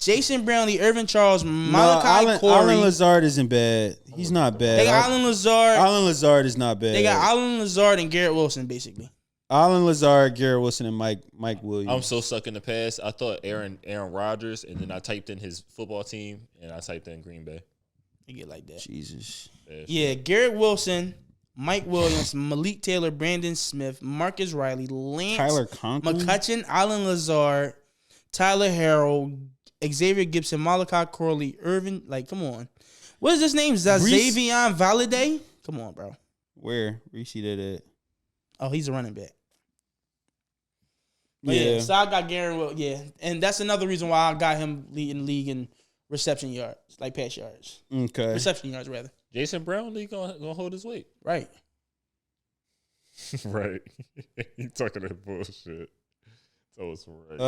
Jason Brownlee, Irvin Charles, Malachi Corey. Allen Lazard isn't bad. He's not bad. They got Allen Lazard. Allen Lazard is not bad. They got Allen Lazard and Garrett Wilson, basically. Allen Lazard, Garrett Wilson, and Mike Williams. I'm so stuck in the past. I thought Aaron Rodgers, and then I typed in his football team, and I typed in Green Bay. You get like that. Jesus. Yeah, Garrett Wilson, Mike Williams, Malik Taylor, Brandon Smith, Marcus Riley, Lance Tyler Conklin, McCutcheon, Allen Lazard, Tyler Harrell, Xavier Gibson, Malachi Corley, Irvin. Like, come on. What is his name? Xavier Valade? Come on, bro. Where you see that at? Oh, he's a running back. Yeah. So I got Garrett. Yeah, and that's another reason why I got him leading the league in reception yards, like pass yards. Okay. Reception yards, rather. Jason Brownlee gonna hold his weight. Right. Right. You talking that bullshit. So it's right.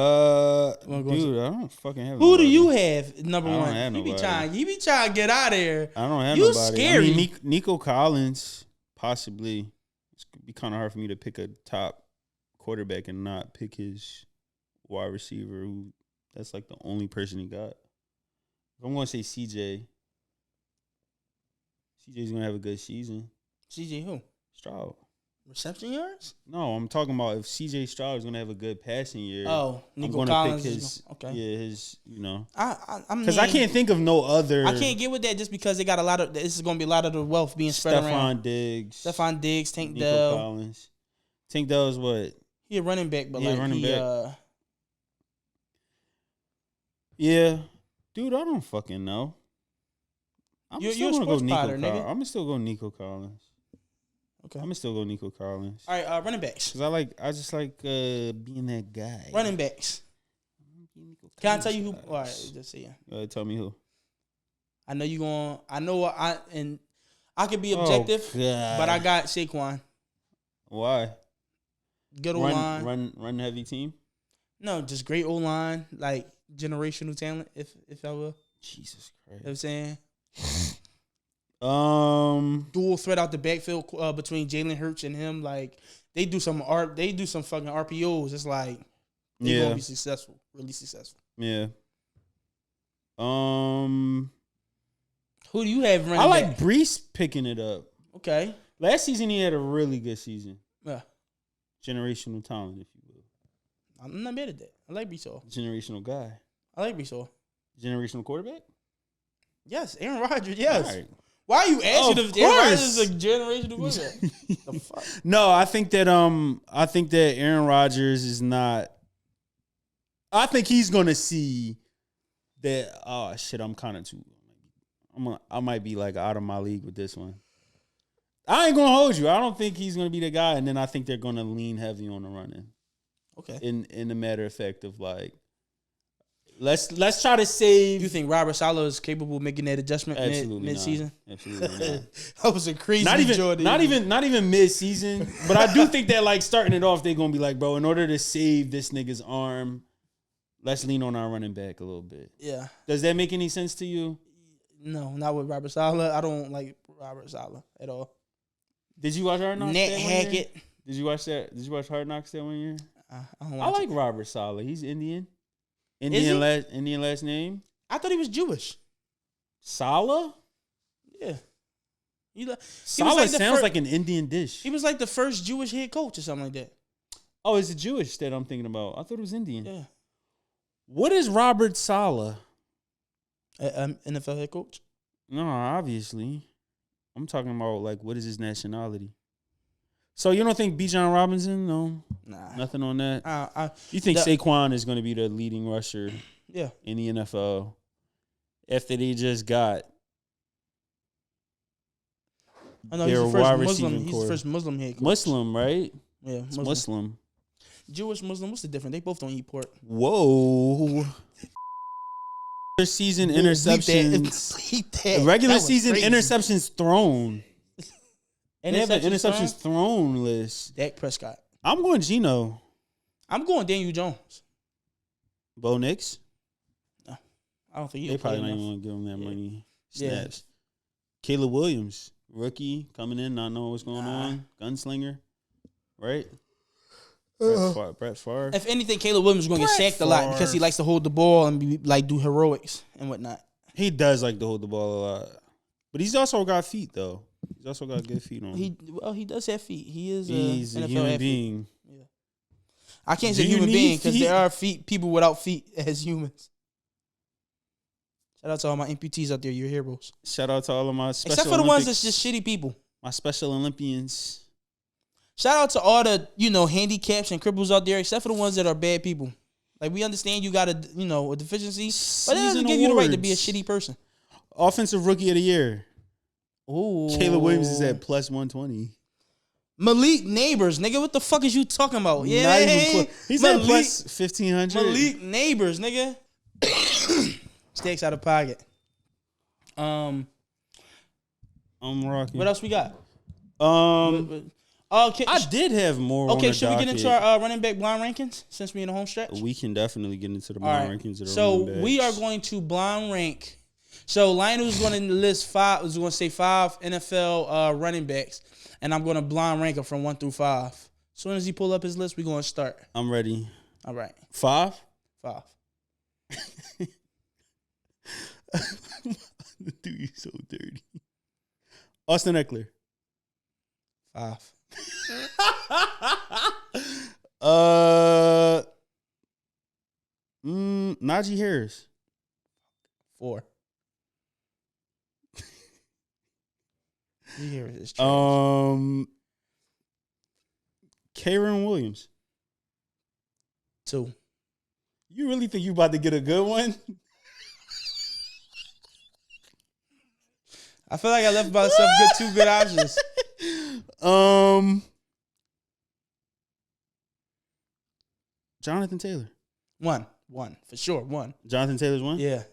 Dude, I don't fucking have. Who nobody. do you have number I don't one? have You be nobody. trying to get out of here. I don't have you nobody. Scary. I mean, Nico Collins, possibly. It's gonna be kind of hard for me to pick a top quarterback and not pick his wide receiver. Who that's like the only person he got. If I'm gonna say CJ's gonna have a good season. CJ who? Stroud. Reception yards? No, I'm talking about if CJ Stroud is gonna have a good passing year. Oh, Nico I'm Collins. pick his, okay. Yeah, his. Because I can't think of no other. I can't get with that just because they got a lot of. This is gonna be a lot of the wealth being spread around. Stephon Diggs, Tank Nico Dell. Collins. Tank Dell is what? He a running back, but Yeah, dude, I don't fucking know. You're a sports potter, nigga. I'm gonna still go Nico Collins. Okay, I'm gonna still go Nico Collins. All right, running backs. Cause I just like being that guy. Running backs. Can I tell you who? All right, just say yeah. Tell me who. I know you going. I could be objective, but I got Saquon. Why? Good O-line. Run heavy team. No, just great O-line, like generational talent, if I will. Jesus Christ. You know what I'm saying? Dual threat out the backfield between Jalen Hurts and him. Like they do some fucking RPOs. It's like they're gonna be successful, really successful. Yeah. Who do you have running I like back? Breece picking it up. Okay. Last season he had a really good season. Yeah. Generational talent, if you will. I'm not mad at that. I like Breece Hall. Generational guy. I like Breece Hall. Generational quarterback? Yes. Aaron Rodgers, yes. All right. Why are you asking if Aaron Rodgers is a generational quarterback? The fuck? No, I think that Aaron Rodgers is not. I think he's gonna see that. Oh shit, I'm kind of too. I might be like out of my league with this one. I ain't gonna hold you. I don't think he's gonna be the guy, and then I think they're gonna lean heavy on the running. Okay. In the matter of fact of like, let's try to save. You think Robert Saleh is capable of making that adjustment mid season? Absolutely not. That was a crazy. Not even mid season. But I do think that like starting it off, they're gonna be like, bro, in order to save this nigga's arm, let's lean on our running back a little bit. Yeah. Does that make any sense to you? No, not with Robert Saleh. I don't like Robert Saleh at all. Did you watch Hard Knocks? Nat Hackett. Did you watch that? Did you watch Hard Knocks that 1 year? I like Robert Saleh. He's Indian. Indian last name. I thought he was Jewish. Saleh? Yeah. Saleh sounds like an Indian dish. He was like the first Jewish head coach or something like that. Oh, is it Jewish that I'm thinking about? I thought it was Indian. Yeah. What is Robert Saleh? NFL head coach? No, obviously. I'm talking about, like, what is his nationality? So you don't think Bijan Robinson? No. Nah. Nothing on that? You think Saquon is going to be the leading rusher in the NFL after they just got he's the first Muslim head coach. Muslim, right? Yeah, Muslim. Jewish, Muslim, what's the difference? They both don't eat pork. Whoa. Regular season interceptions. Regular season interceptions thrown. They have an interceptions thrown list. Dak Prescott. I'm going Geno. I'm going Daniel Jones. Bo Nix? No. I don't think they probably not even want to give him that money. Snaps. Caleb Williams. Rookie coming in, not knowing what's going on. Gunslinger. Right? Brett Favre. If anything, Caleb Williams is going to get sacked a lot because he likes to hold the ball and do heroics and whatnot. He does like to hold the ball a lot. But he's also got feet, though. He's also got good feet on him. He does have feet. He's a NFL human athlete. being. Yeah. I can't say human being because there are people without feet as humans. Shout out to all my amputees out there. You're heroes. Shout out to all of my special Except for the ones that's just shitty people. My Special Olympians. Shout out to all the, handicaps and cripples out there, except for the ones that are bad people. Like, we understand you got a deficiency, but that doesn't give you the right to be a shitty person. Offensive Rookie of the Year. Ooh. Caleb Williams is at plus 120. Malik Neighbors, nigga, what the fuck is you talking about? Yeah, not even close. He's at plus 1,500. Malik Neighbors, nigga. Stakes out of pocket. I'm rocking. What else we got? Okay, I did have more. Okay, should we get into our running back blind rankings since we're in the home stretch? We can definitely get into the blind rankings. Of the so we are going to blind rank. So Lionel's going to list five NFL running backs, and I'm going to blind rank them from 1 through 5. As soon as he pull up his list, we're going to start. I'm ready. All right. 5? 5. Dude, you so dirty. Austin Eckler. 5. Najee Harris. 4. Najee Harris is trash. Karen Williams. 2. You really think you about to get a good one? I feel like I left myself two good options. Jonathan Taylor. 1 for sure. 1. Jonathan Taylor's 1? Yeah.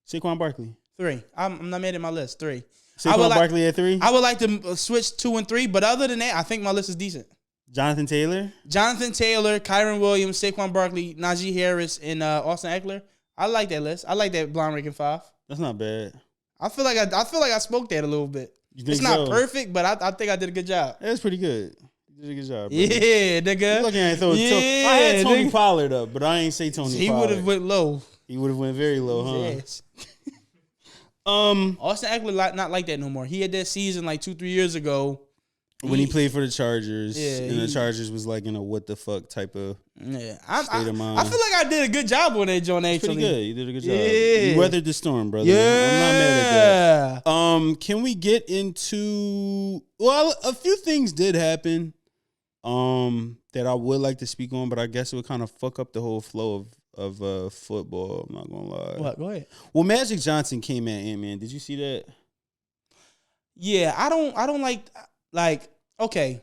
Saquon Barkley. 3. I'm not made in my list. 3. Saquon Barkley at 3? I would like to switch 2 and 3, but other than that, I think my list is decent. Jonathan Taylor, Kyron Williams, Saquon Barkley, Najee Harris, and Austin Eckler. I like that list. I like that blind ranking 5. That's not bad. I feel like I spoke that a little bit. It's not perfect, but I think I did a good job. That's pretty good. You did a good job, bro. Yeah, nigga. You looking at I had Tony Pollard up, but I ain't say Tony Pollard. He would have went low. He would have went very low, huh? Yes. Austin Eckler not like that no more. He had that season like 2-3 years ago when he played for the Chargers, and the Chargers was like in a what the fuck type of state of mind. I feel like I did a good job on that, John. Actually, pretty good. You did a good job. Yeah. You weathered the storm, brother. Yeah, I'm not mad at that. Can we get into? Well, a few things did happen. That I would like to speak on, but I guess it would kind of fuck up the whole flow of football. I'm not gonna lie. What? Go ahead. Well, Magic Johnson came at Ant-Man. Did you see that? Yeah, I don't like, okay.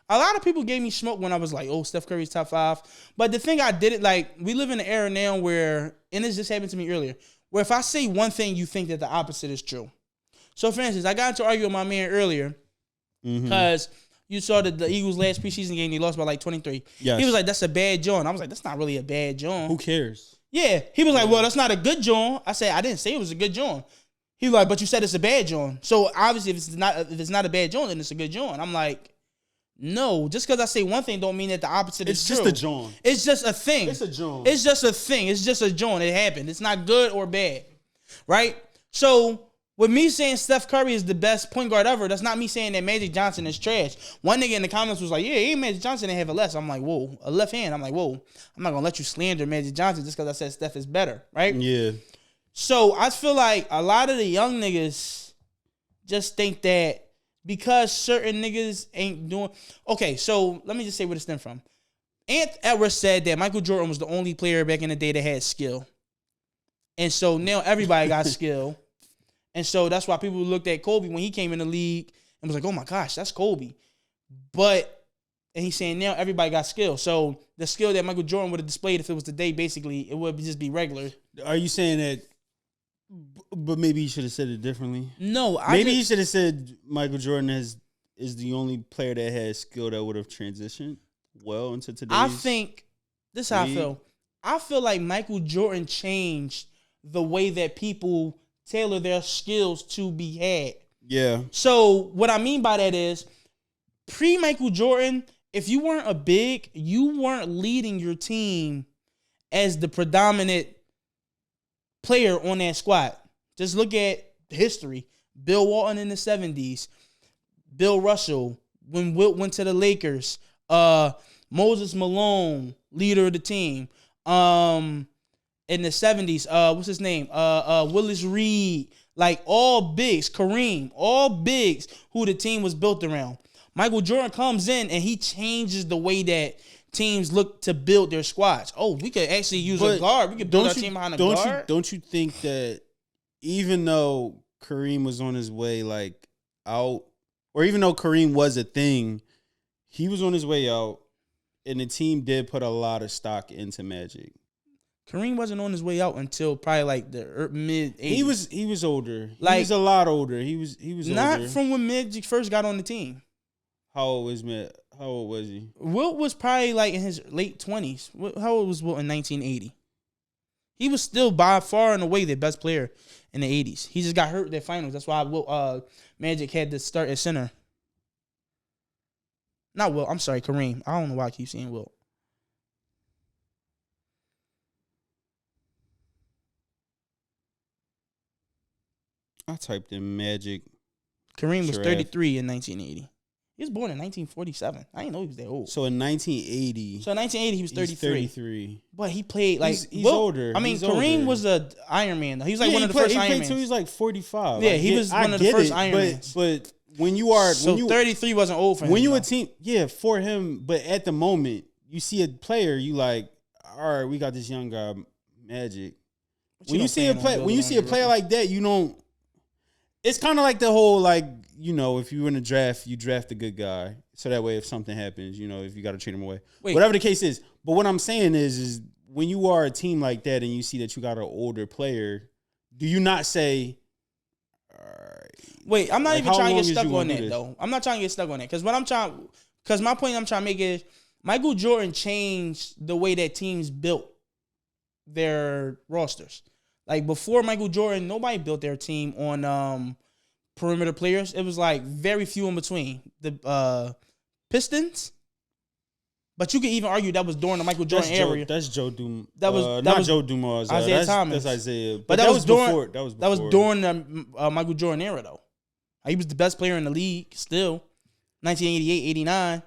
A lot of people gave me smoke when I was like, oh, Steph Curry's top 5. But the thing I did it, like, we live in an era now where, and this just happened to me earlier, where if I say one thing, you think that the opposite is true. So, for instance, I got into arguing with my man earlier because you saw the Eagles' last preseason game, they lost by like 23. Yes. He was like, that's a bad joint. I was like, that's not really a bad joint. Who cares? Yeah. He was like, well, that's not a good joint. I said, I didn't say it was a good joint. He was like, but you said it's a bad joint. So obviously, if it's not a bad joint, then it's a good joint. I'm like, no, just because I say one thing don't mean that the opposite is true. It's just a joint. It's just a thing. It's a joint. It's just a thing. It's just a joint. It happened. It's not good or bad, right? So With me saying Steph Curry is the best point guard ever, that's not me saying that Magic Johnson is trash. One nigga in the comments was like, yeah, ain't Magic Johnson didn't have a left. I'm like, whoa, a left hand. I'm like, whoa, I'm not going to let you slander Magic Johnson just because I said Steph is better, right? Yeah. So I feel like a lot of the young niggas just think that because certain niggas ain't doing... Okay, so let me just say where this stemmed from. Ant Edwards said that Michael Jordan was the only player back in the day that had skill. And so now everybody got skill. And so that's why people looked at Kobe when he came in the league and was like, oh my gosh, that's Kobe. And he's saying now everybody got skill. So the skill that Michael Jordan would have displayed if it was today, basically, it would just be regular. Are you saying that, but maybe he should have said it differently? No. Maybe he should have said Michael Jordan is the only player that has skill that would have transitioned well into today's I think, this is how league. I feel. I feel like Michael Jordan changed the way that people tailor their skills to be had. Yeah. So what I mean by that is, pre-Michael Jordan, if you weren't a big, you weren't leading your team as the predominant player on that squad. Just look at history. Bill Walton in the 70s. Bill Russell, when Wilt went to the Lakers. Moses Malone, leader of the team. In the 70s, what's his name? Willis Reed, like all bigs, Kareem, all bigs who the team was built around. Michael Jordan comes in and he changes the way that teams look to build their squads. Oh, we could actually use a guard. We could build our team behind a guard. Don't you think that even though Kareem was on his way like out, or even though Kareem was a thing, he was on his way out, and the team did put a lot of stock into Magic. Kareem wasn't on his way out until probably like the mid-80s. He was older. Like, he was a lot older. He was not older. from when Magic first got on the team. How old was he? Wilt was probably like in his late 20s. How old was Wilt in 1980? He was still by far and away the best player in the 80s. He just got hurt in the finals. That's why Magic had to start at center. Not Wilt. I'm sorry, Kareem. I don't know why I keep saying Wilt. I typed in Magic. Kareem was 33 in 1980. He was born in 1947. I didn't know he was that old. So in 1980. So in 1980, he was 33. 33. But he played like... He's older. I mean, He's Kareem older. was a Iron Man. He was like one of the first Iron Mans. He was like 45. Yeah, he was one of the first Iron Mans. But when you are... So 33 wasn't old for him. When you a team... Yeah, for him. But at the moment, you see a player, you like, all right, we got this young guy, Magic. When you see a player like that, you don't... It's kind of like the whole, like, you know, if you win a draft, you draft a good guy. So that way, if something happens, you know, if you got to trade him away. Whatever the case is. But what I'm saying is when you are a team like that and you see that you got an older player, do you not say, all right. Wait, I'm not even trying to get stuck on that, though. I'm not trying to get stuck on that. Because my point I'm trying to make is Michael Jordan changed the way that teams built their rosters. Like, before Michael Jordan, nobody built their team on perimeter players. It was, like, very few in between. The Pistons, but you could even argue that was during the Michael Jordan era. That's Joe Dumars. That was not Joe Dumars. Isaiah Thomas. That's Isaiah. But that was before. That was during the Michael Jordan era, though. He was the best player in the league still, 1988, 89.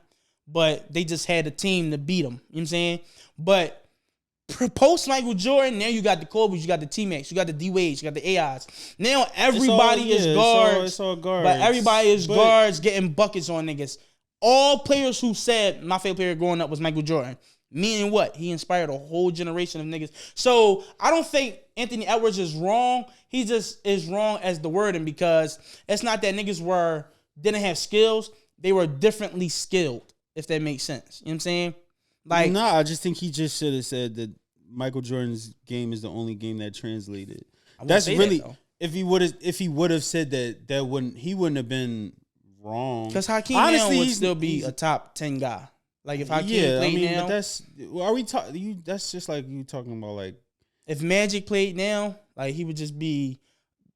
But they just had a team to beat him. You know what I'm saying? But post Michael Jordan, now you got the Kobe's, you got the T-Max, you got the D-Wades, you got the AIs. Now everybody is guards. It's all guards. But everybody is guards getting buckets on niggas. All players who said my favorite player growing up was Michael Jordan. Meaning what? He inspired a whole generation of niggas. So I don't think Anthony Edwards is wrong. He just is wrong as the wording, because it's not that niggas didn't have skills. They were differently skilled, if that makes sense. You know what I'm saying? Like, nah, I just think he just should have said that Michael Jordan's game is the only game that translated. That's really that, if he would have said that he wouldn't have been wrong. Because Hakeem now would still be a top 10 guy. Like, if Hakeem played now, but that's just like you talking about, like, if Magic played now, like, he would just be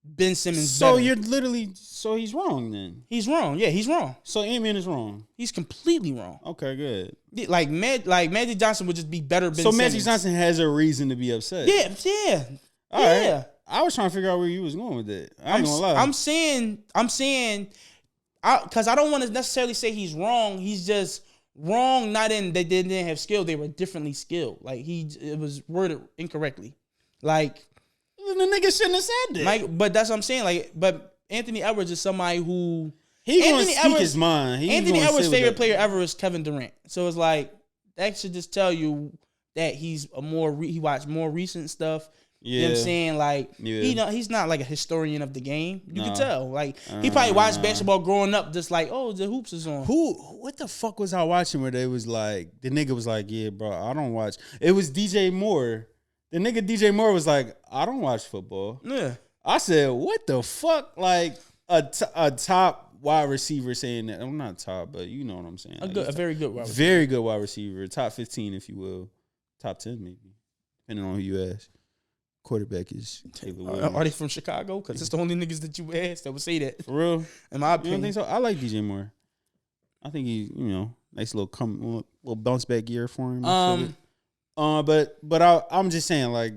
Ben Simmons. So better. So he's wrong then. He's wrong. Yeah, he's wrong. So Ant-Man is wrong. He's completely wrong. Okay, good. Like Magic Johnson would just be better. Ben Simmons. Magic Johnson has a reason to be upset. Yeah. All right. I was trying to figure out where you was going with it. I ain't gonna lie. I'm saying, because I don't want to necessarily say he's wrong. He's just wrong, not in they didn't have skill. They were differently skilled. Like it was worded incorrectly. Like the nigga shouldn't have said that. But that's what I'm saying. But Anthony Edwards is somebody who he's gonna speak his mind. Anthony Edwards' favorite player ever is Kevin Durant. So it's like that should just tell you that he's he watched more recent stuff. You know what I'm saying? Like, he's not like a historian of the game. You can tell. Like, he probably watched basketball growing up just like, oh, the hoops is on. What the fuck was I watching where they was like, the nigga was like, yeah, bro, I don't watch. It was DJ Moore. The nigga DJ Moore was like, I don't watch football. Yeah. I said, what the fuck? Like, a top wide receiver saying that. I'm not top, but you know what I'm saying. A very good wide receiver. Very good wide receiver. Top 15, if you will. Top 10, maybe. Depending on who you ask. Quarterback is Taylor Williams. Are they from Chicago? Because it's the only niggas that you asked that would say that. For real? In my opinion. You don't think so? I like DJ Moore. I think he, nice little bounce back year for him. But I'm just saying, like,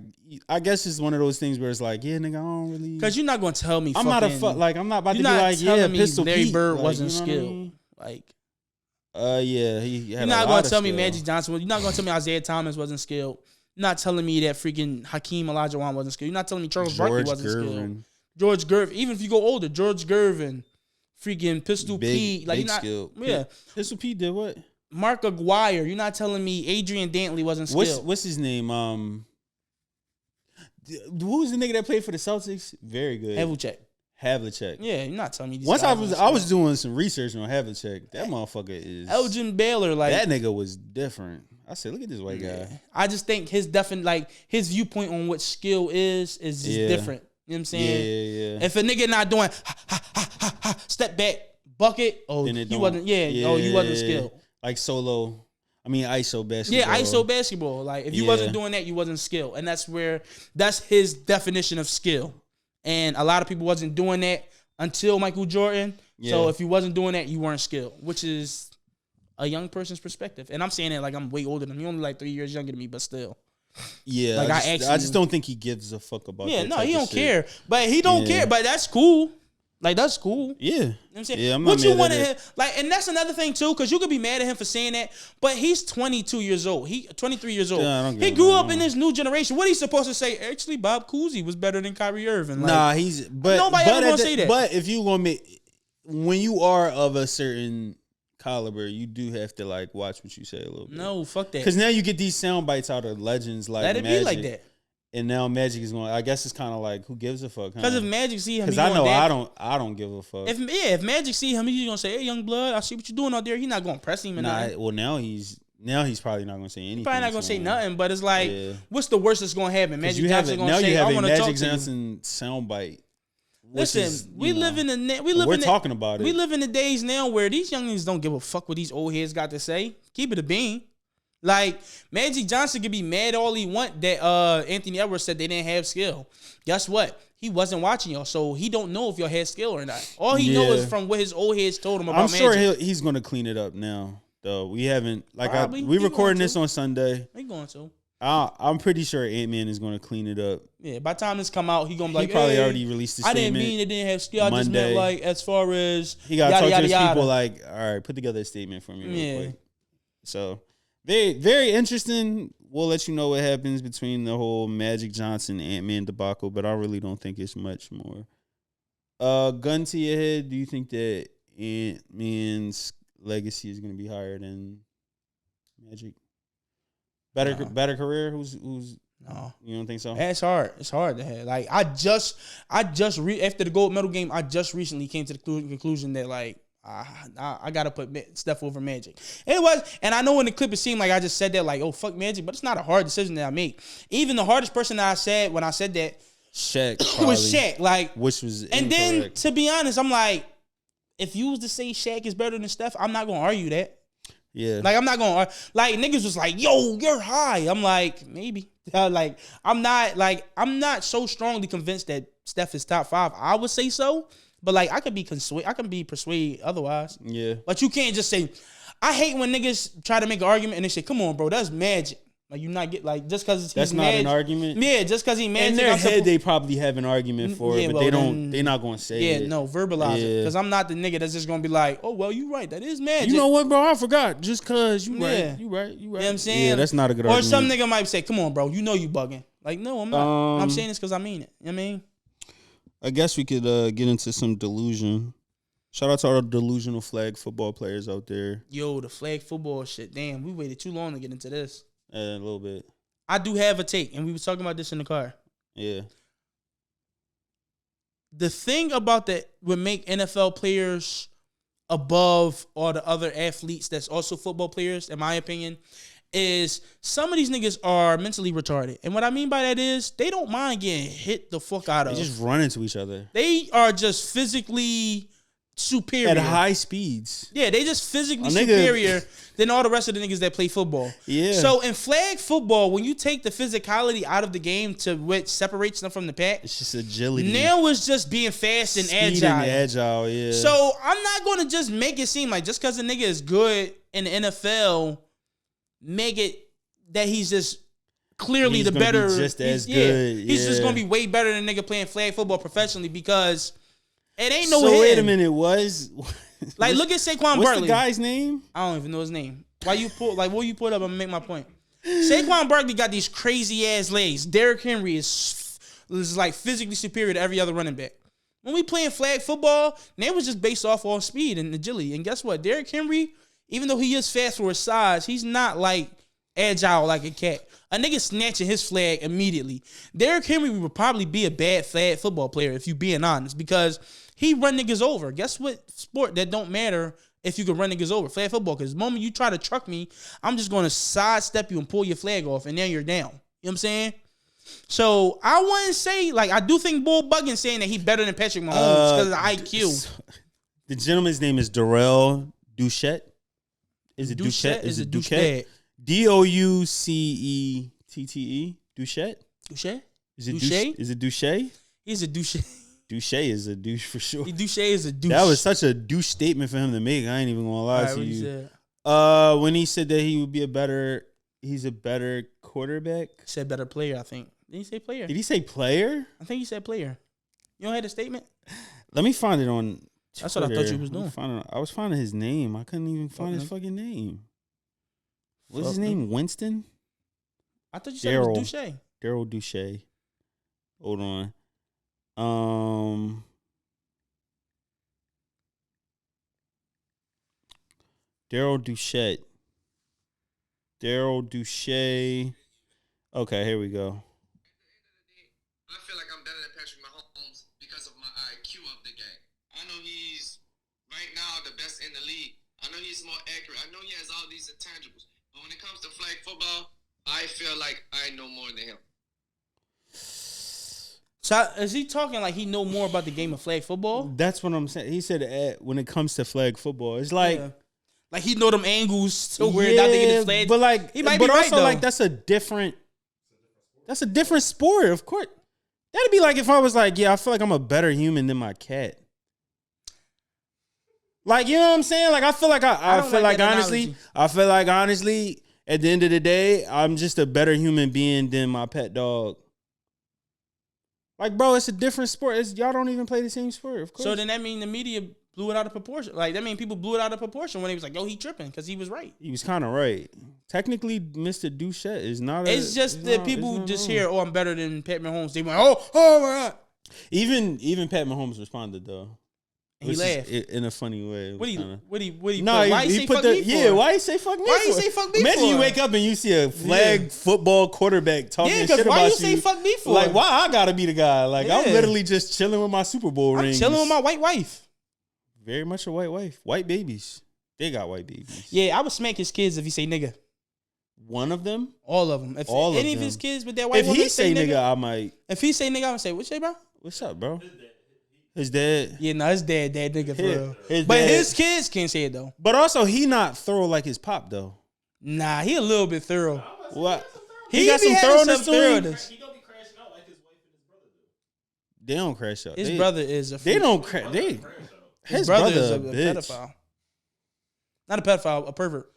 I guess it's one of those things where it's like, yeah, nigga, I don't really. Because you're not gonna tell me. I'm not about to be like, yeah, Pistol Larry Pete. Bird like, wasn't you know skilled. I mean? Like, yeah, he had you're not a lot gonna of tell me skill. Magic Johnson. You're not gonna tell me Isaiah Thomas wasn't skilled. You're not telling me that freaking Hakeem Olajuwon wasn't skilled. You're not telling me Charles Barkley wasn't skilled. George Gervin. Even if you go older, George Gervin, freaking Pistol Pete, like, you're not skilled. Yeah, Pistol Pete did what? Mark Aguirre. You're not telling me Adrian Dantley wasn't skilled. What's his name? Who was the nigga that played for the Celtics? Very good. Havlicek. Yeah, you're not telling me. Once I was doing some research on Havlicek. That motherfucker is Elgin Baylor. Like, that nigga was different. I said, look at this white guy. I just think his his viewpoint on what skill is just different. You know what I'm saying? Yeah. If a nigga not doing step back, bucket, you wasn't. You wasn't skilled. Like ISO basketball. Yeah, ISO basketball. Like, if you wasn't doing that, you wasn't skilled. And that's his definition of skill. And a lot of people wasn't doing that until Michael Jordan. Yeah. So if you wasn't doing that, you weren't skilled, which is a young person's perspective. And I'm saying that like I'm way older than him. You're only like 3 years younger than me, but still. Yeah, like I just don't think he gives a fuck about that. Yeah, no, he don't care. But he don't care. But that's cool. Like, that's cool. Yeah. You know what I'm saying? Yeah, I'm what not you mad want at him, like, and that's another thing too, because you could be mad at him for saying that, but he's 22 years old. 23 years old. Yeah, he grew up in this new generation. What he's supposed to say? Actually, Bob Cousy was better than Kyrie Irving. Like, nobody ever gonna say that. But if you gonna when you are of a certain caliber, you do have to like watch what you say a little bit. No, fuck that. Because now you get these sound bites out of legends like Let it Magic. be like that. And now Magic is going. I guess it's kind of like, who gives a fuck? Because if Magic see him, because I know I don't give a fuck. If Magic see him, he's gonna say, "Hey, young blood, I see what you're doing out there." He's not gonna press him. Well, now he's probably not gonna say anything. He's probably not gonna say nothing. But it's like, what's the worst that's gonna happen? Magic Johnson gonna say, "I want to talk to you." Magic Johnson soundbite. Listen, we're talking about it. We live in the days now where these young niggas don't give a fuck what these old heads got to say. Keep it a bean. Like, Magic Johnson could be mad all he want that Anthony Edwards said they didn't have skill. Guess what? He wasn't watching y'all, so he don't know if y'all had skill or not. All he knows is from what his old heads told him about Magic. I'm sure he's going to clean it up now, though. We haven't, we recording this on Sunday. He going to. I'm pretty sure Ant-Man is going to clean it up. Yeah, by the time this come out, he going to be like, he probably already released the statement. I didn't mean it didn't have skill. I just meant, like, as far as he got to talk to his people, like, all right, put together a statement for me real quick. So, very, very interesting. We'll let you know what happens between the whole Magic Johnson Ant-Man debacle, but I really don't think it's much more. Gun to your head, do you think that Ant-Man's legacy is going to be higher than Magic? Better career? Who's no? You don't think so? It's hard. It's hard to have. Like, after the gold medal game, I just recently came to the conclusion that, like, I gotta put Steph over Magic. And I know in the clip it seemed like I just said that, like, oh, fuck Magic, but it's not a hard decision that I make. Even the hardest person that I said when I said that, Shaq, was Shaq. Like, which was and incorrect. Then to be honest, I'm like, if you was to say Shaq is better than Steph, I'm not gonna argue that. Yeah, like, I'm not gonna like, niggas was like, yo, you're high. I'm like, maybe. Like, I'm not so strongly convinced that Steph is top 5. I would say so. But, like, I can be persuaded otherwise. Yeah. But you can't just say, I hate when niggas try to make an argument and they say, come on, bro, that's Magic. Like you not get like just because that's not an argument. Yeah, just because he mad. In their head, they probably have an argument for it, but they don't. They're not gonna say it. Yeah, no, verbalize it. Because I'm not the nigga that's just gonna be like, oh well, you right. That is mad. You know what, bro? I forgot. Just cause you right. You right. You know what I'm saying? Yeah, that's not a good argument. Or some nigga might say, come on, bro. You know you bugging. Like, no, I'm not. I'm saying this because I mean it. You know what I mean? I guess we could get into some delusion. Shout out to our delusional flag football players out there. Yo, the flag football shit. Damn, we waited too long to get into this. A little bit. I do have a take, and we were talking about this in the car. Yeah. The thing about that would make NFL players above all the other athletes that's also football players, in my opinion, is some of these niggas are mentally retarded. And what I mean by that is they don't mind getting hit the fuck out of. They just run into each other. They are just physically superior. At high speeds. Yeah, they just physically superior than all the rest of the niggas that play football. Yeah. So in flag football, when you take the physicality out of the game to which separates them from the pack, it's just agility. Now it's just being fast and Speed agile. And agile, yeah. So I'm not going to just make it seem like just because a nigga is good in the NFL, make it that he's just clearly the better. Just as good. He's just going to be way better than a nigga playing flag football professionally because it ain't no. So wait a minute, like look at Saquon What's Barkley. The guy's name? I don't even know his name. Why you pull like what you put up and make my point? Saquon Barkley got these crazy ass legs. Derrick Henry is like physically superior to every other running back. When we playing flag football, they was just based off on speed and agility. And guess what? Derrick Henry, even though he is fast for his size, he's not like agile like a cat. A nigga snatching his flag immediately. Derrick Henry would probably be a bad flag football player if you being honest because he run niggas over. Guess what sport that don't matter if you can run niggas over? Flag football. Because the moment you try to truck me, I'm just going to sidestep you and pull your flag off, and then you're down. You know what I'm saying? So I wouldn't say, like, I do think Bull Buggin saying that he's better than Patrick Mahomes because of IQ. The gentleman's name is Darrell Duchette. Is it Duchette? Is it Duchette? Doucette? Duchette? Duchette? Is it Duche? Is it Duche? He's a douche. Douche is a douche for sure. Douche is a douche. That was such a douche statement for him to make. I ain't even gonna lie to you. When he said that he would be he's a better quarterback. He said better player, I think. Did he say player? Did he say player? I think he said player. You don't have the statement? Let me find it on Twitter. That's what I thought you was doing. I was finding his name. I couldn't even find his fucking name. What's his name? Winston? I thought you said it was Douche. Darrell Duche. Hold on. Darrell Duchette. Darrell Duche. Okay, here we go. I feel like I'm better than Patrick Mahomes because of my IQ of the game. I know he's right now the best in the league. I know he's more accurate. I know he has all these intangibles. But when it comes to flag football, I feel like I know more than him. So is he talking like he know more about the game of flag football? That's what I'm saying. He said when it comes to flag football, it's like like he know them angles to where not to get his flag. But like he might be right though. Like that's a different sport, of course. That'd be like if I was like, yeah, I feel like I'm a better human than my cat. Like, you know what I'm saying? Like I feel like I feel like honestly, at the end of the day, I'm just a better human being than my pet dog. Like, bro, it's a different sport. Y'all don't even play the same sport, of course. So then that mean the media blew it out of proportion. Like, that mean people blew it out of proportion when he was like, yo, he tripping because he was right. He was kind of right. Technically, Mr. Duchette is not It's just that people just hear, oh, I'm better than Pat Mahomes. They went, oh my God. Even Pat Mahomes responded, though. He laughed in a funny way. What he why he say fuck me for? Yeah, why he say fuck me for? Why he say fuck me Imagine for? you wake up and you see a flag football quarterback talking shit about you. Why you say fuck me for? Like, why I gotta be the guy? Like, I'm literally just chilling with my Super Bowl rings. I'm chilling with my white wife. Very much a white wife. White babies. They got white babies. Yeah, I would smack his kids if he say nigga. One of them? All of them. If all any of his kids with that white woman if he say nigga, I might. If he say nigga, I would say, what you say, bro? What's up, bro? His dad. Yeah, no, his dad nigga for real. But his kids can't say it though. But also, he not thorough like his pop though. Nah, he a little bit thorough. What? He got some thoroughness to him. He don't be crashing out like his wife and his brother do. They don't crash out. His brother is a. They don't crash. His brother is a pedophile. Not a pedophile, a pervert.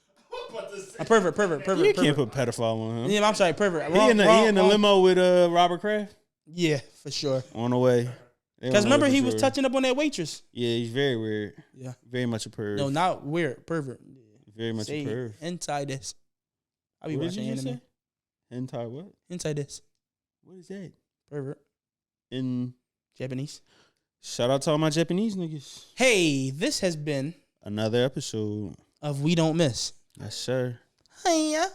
A pervert. You can't put pedophile on him. Yeah, I'm sorry, pervert. He in the limo with Robert Kraft. Yeah, for sure. On the way. Because remember, he was touching up on that waitress. Yeah, he's very weird. Yeah. Very much a perv. No, not weird. Pervert. Very much a perv. Hentai this. I be what watching anime. Say? Hentai what? Hentai this. What is that? Pervert. In Japanese. Shout out to all my Japanese niggas. Hey, this has been another episode of We Don't Miss. Yes, sir. Hiya.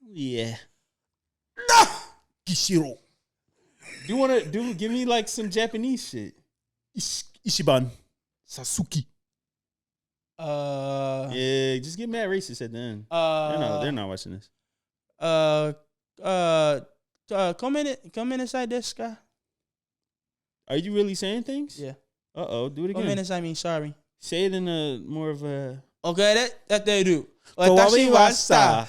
Yeah. Gishiro. You wanna give me like some Japanese shit? Ishiban. Sasuke. Yeah, just get mad racist at the end. They're not watching this. Come inside this guy. Are you really saying things? Yeah. Do it again. Come inside me, sorry. Say it in a more of a. Okay, that they do. Watashi wa star.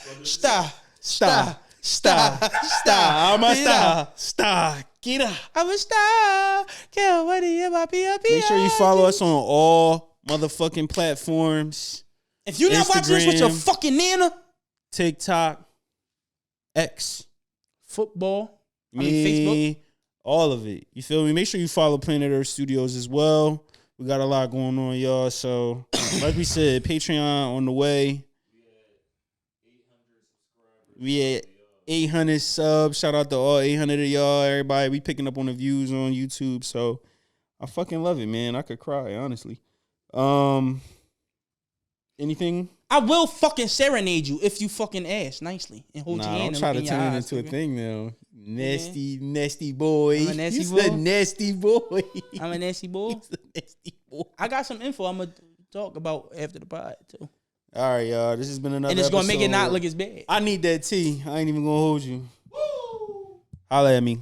I'm a star. Get up. I'm a star. Make sure you follow us on all motherfucking platforms. If you're not watching this with your fucking nana, TikTok, X, football, Facebook, all of it. You feel me? Make sure you follow Planet Earth Studios as well. We got a lot going on, y'all. So, like we said, Patreon on the way. We at 800 subs. Shout out to all 800 of y'all. Everybody, we picking up on the views on YouTube. So, I fucking love it, man. I could cry, honestly. Anything? I will fucking serenade you if you fucking ask nicely and hold your hand. I'm trying to turn it into a thing now. Nasty boy. I'm a nasty He's boy. a nasty boy. I'm a nasty boy. He's a nasty boy. I got some info I'm gonna talk about after the pod too. All right, y'all. This has been another and it's gonna episode. make it not look as bad. I need that tea. I ain't even gonna hold you. Woo! Holla at me.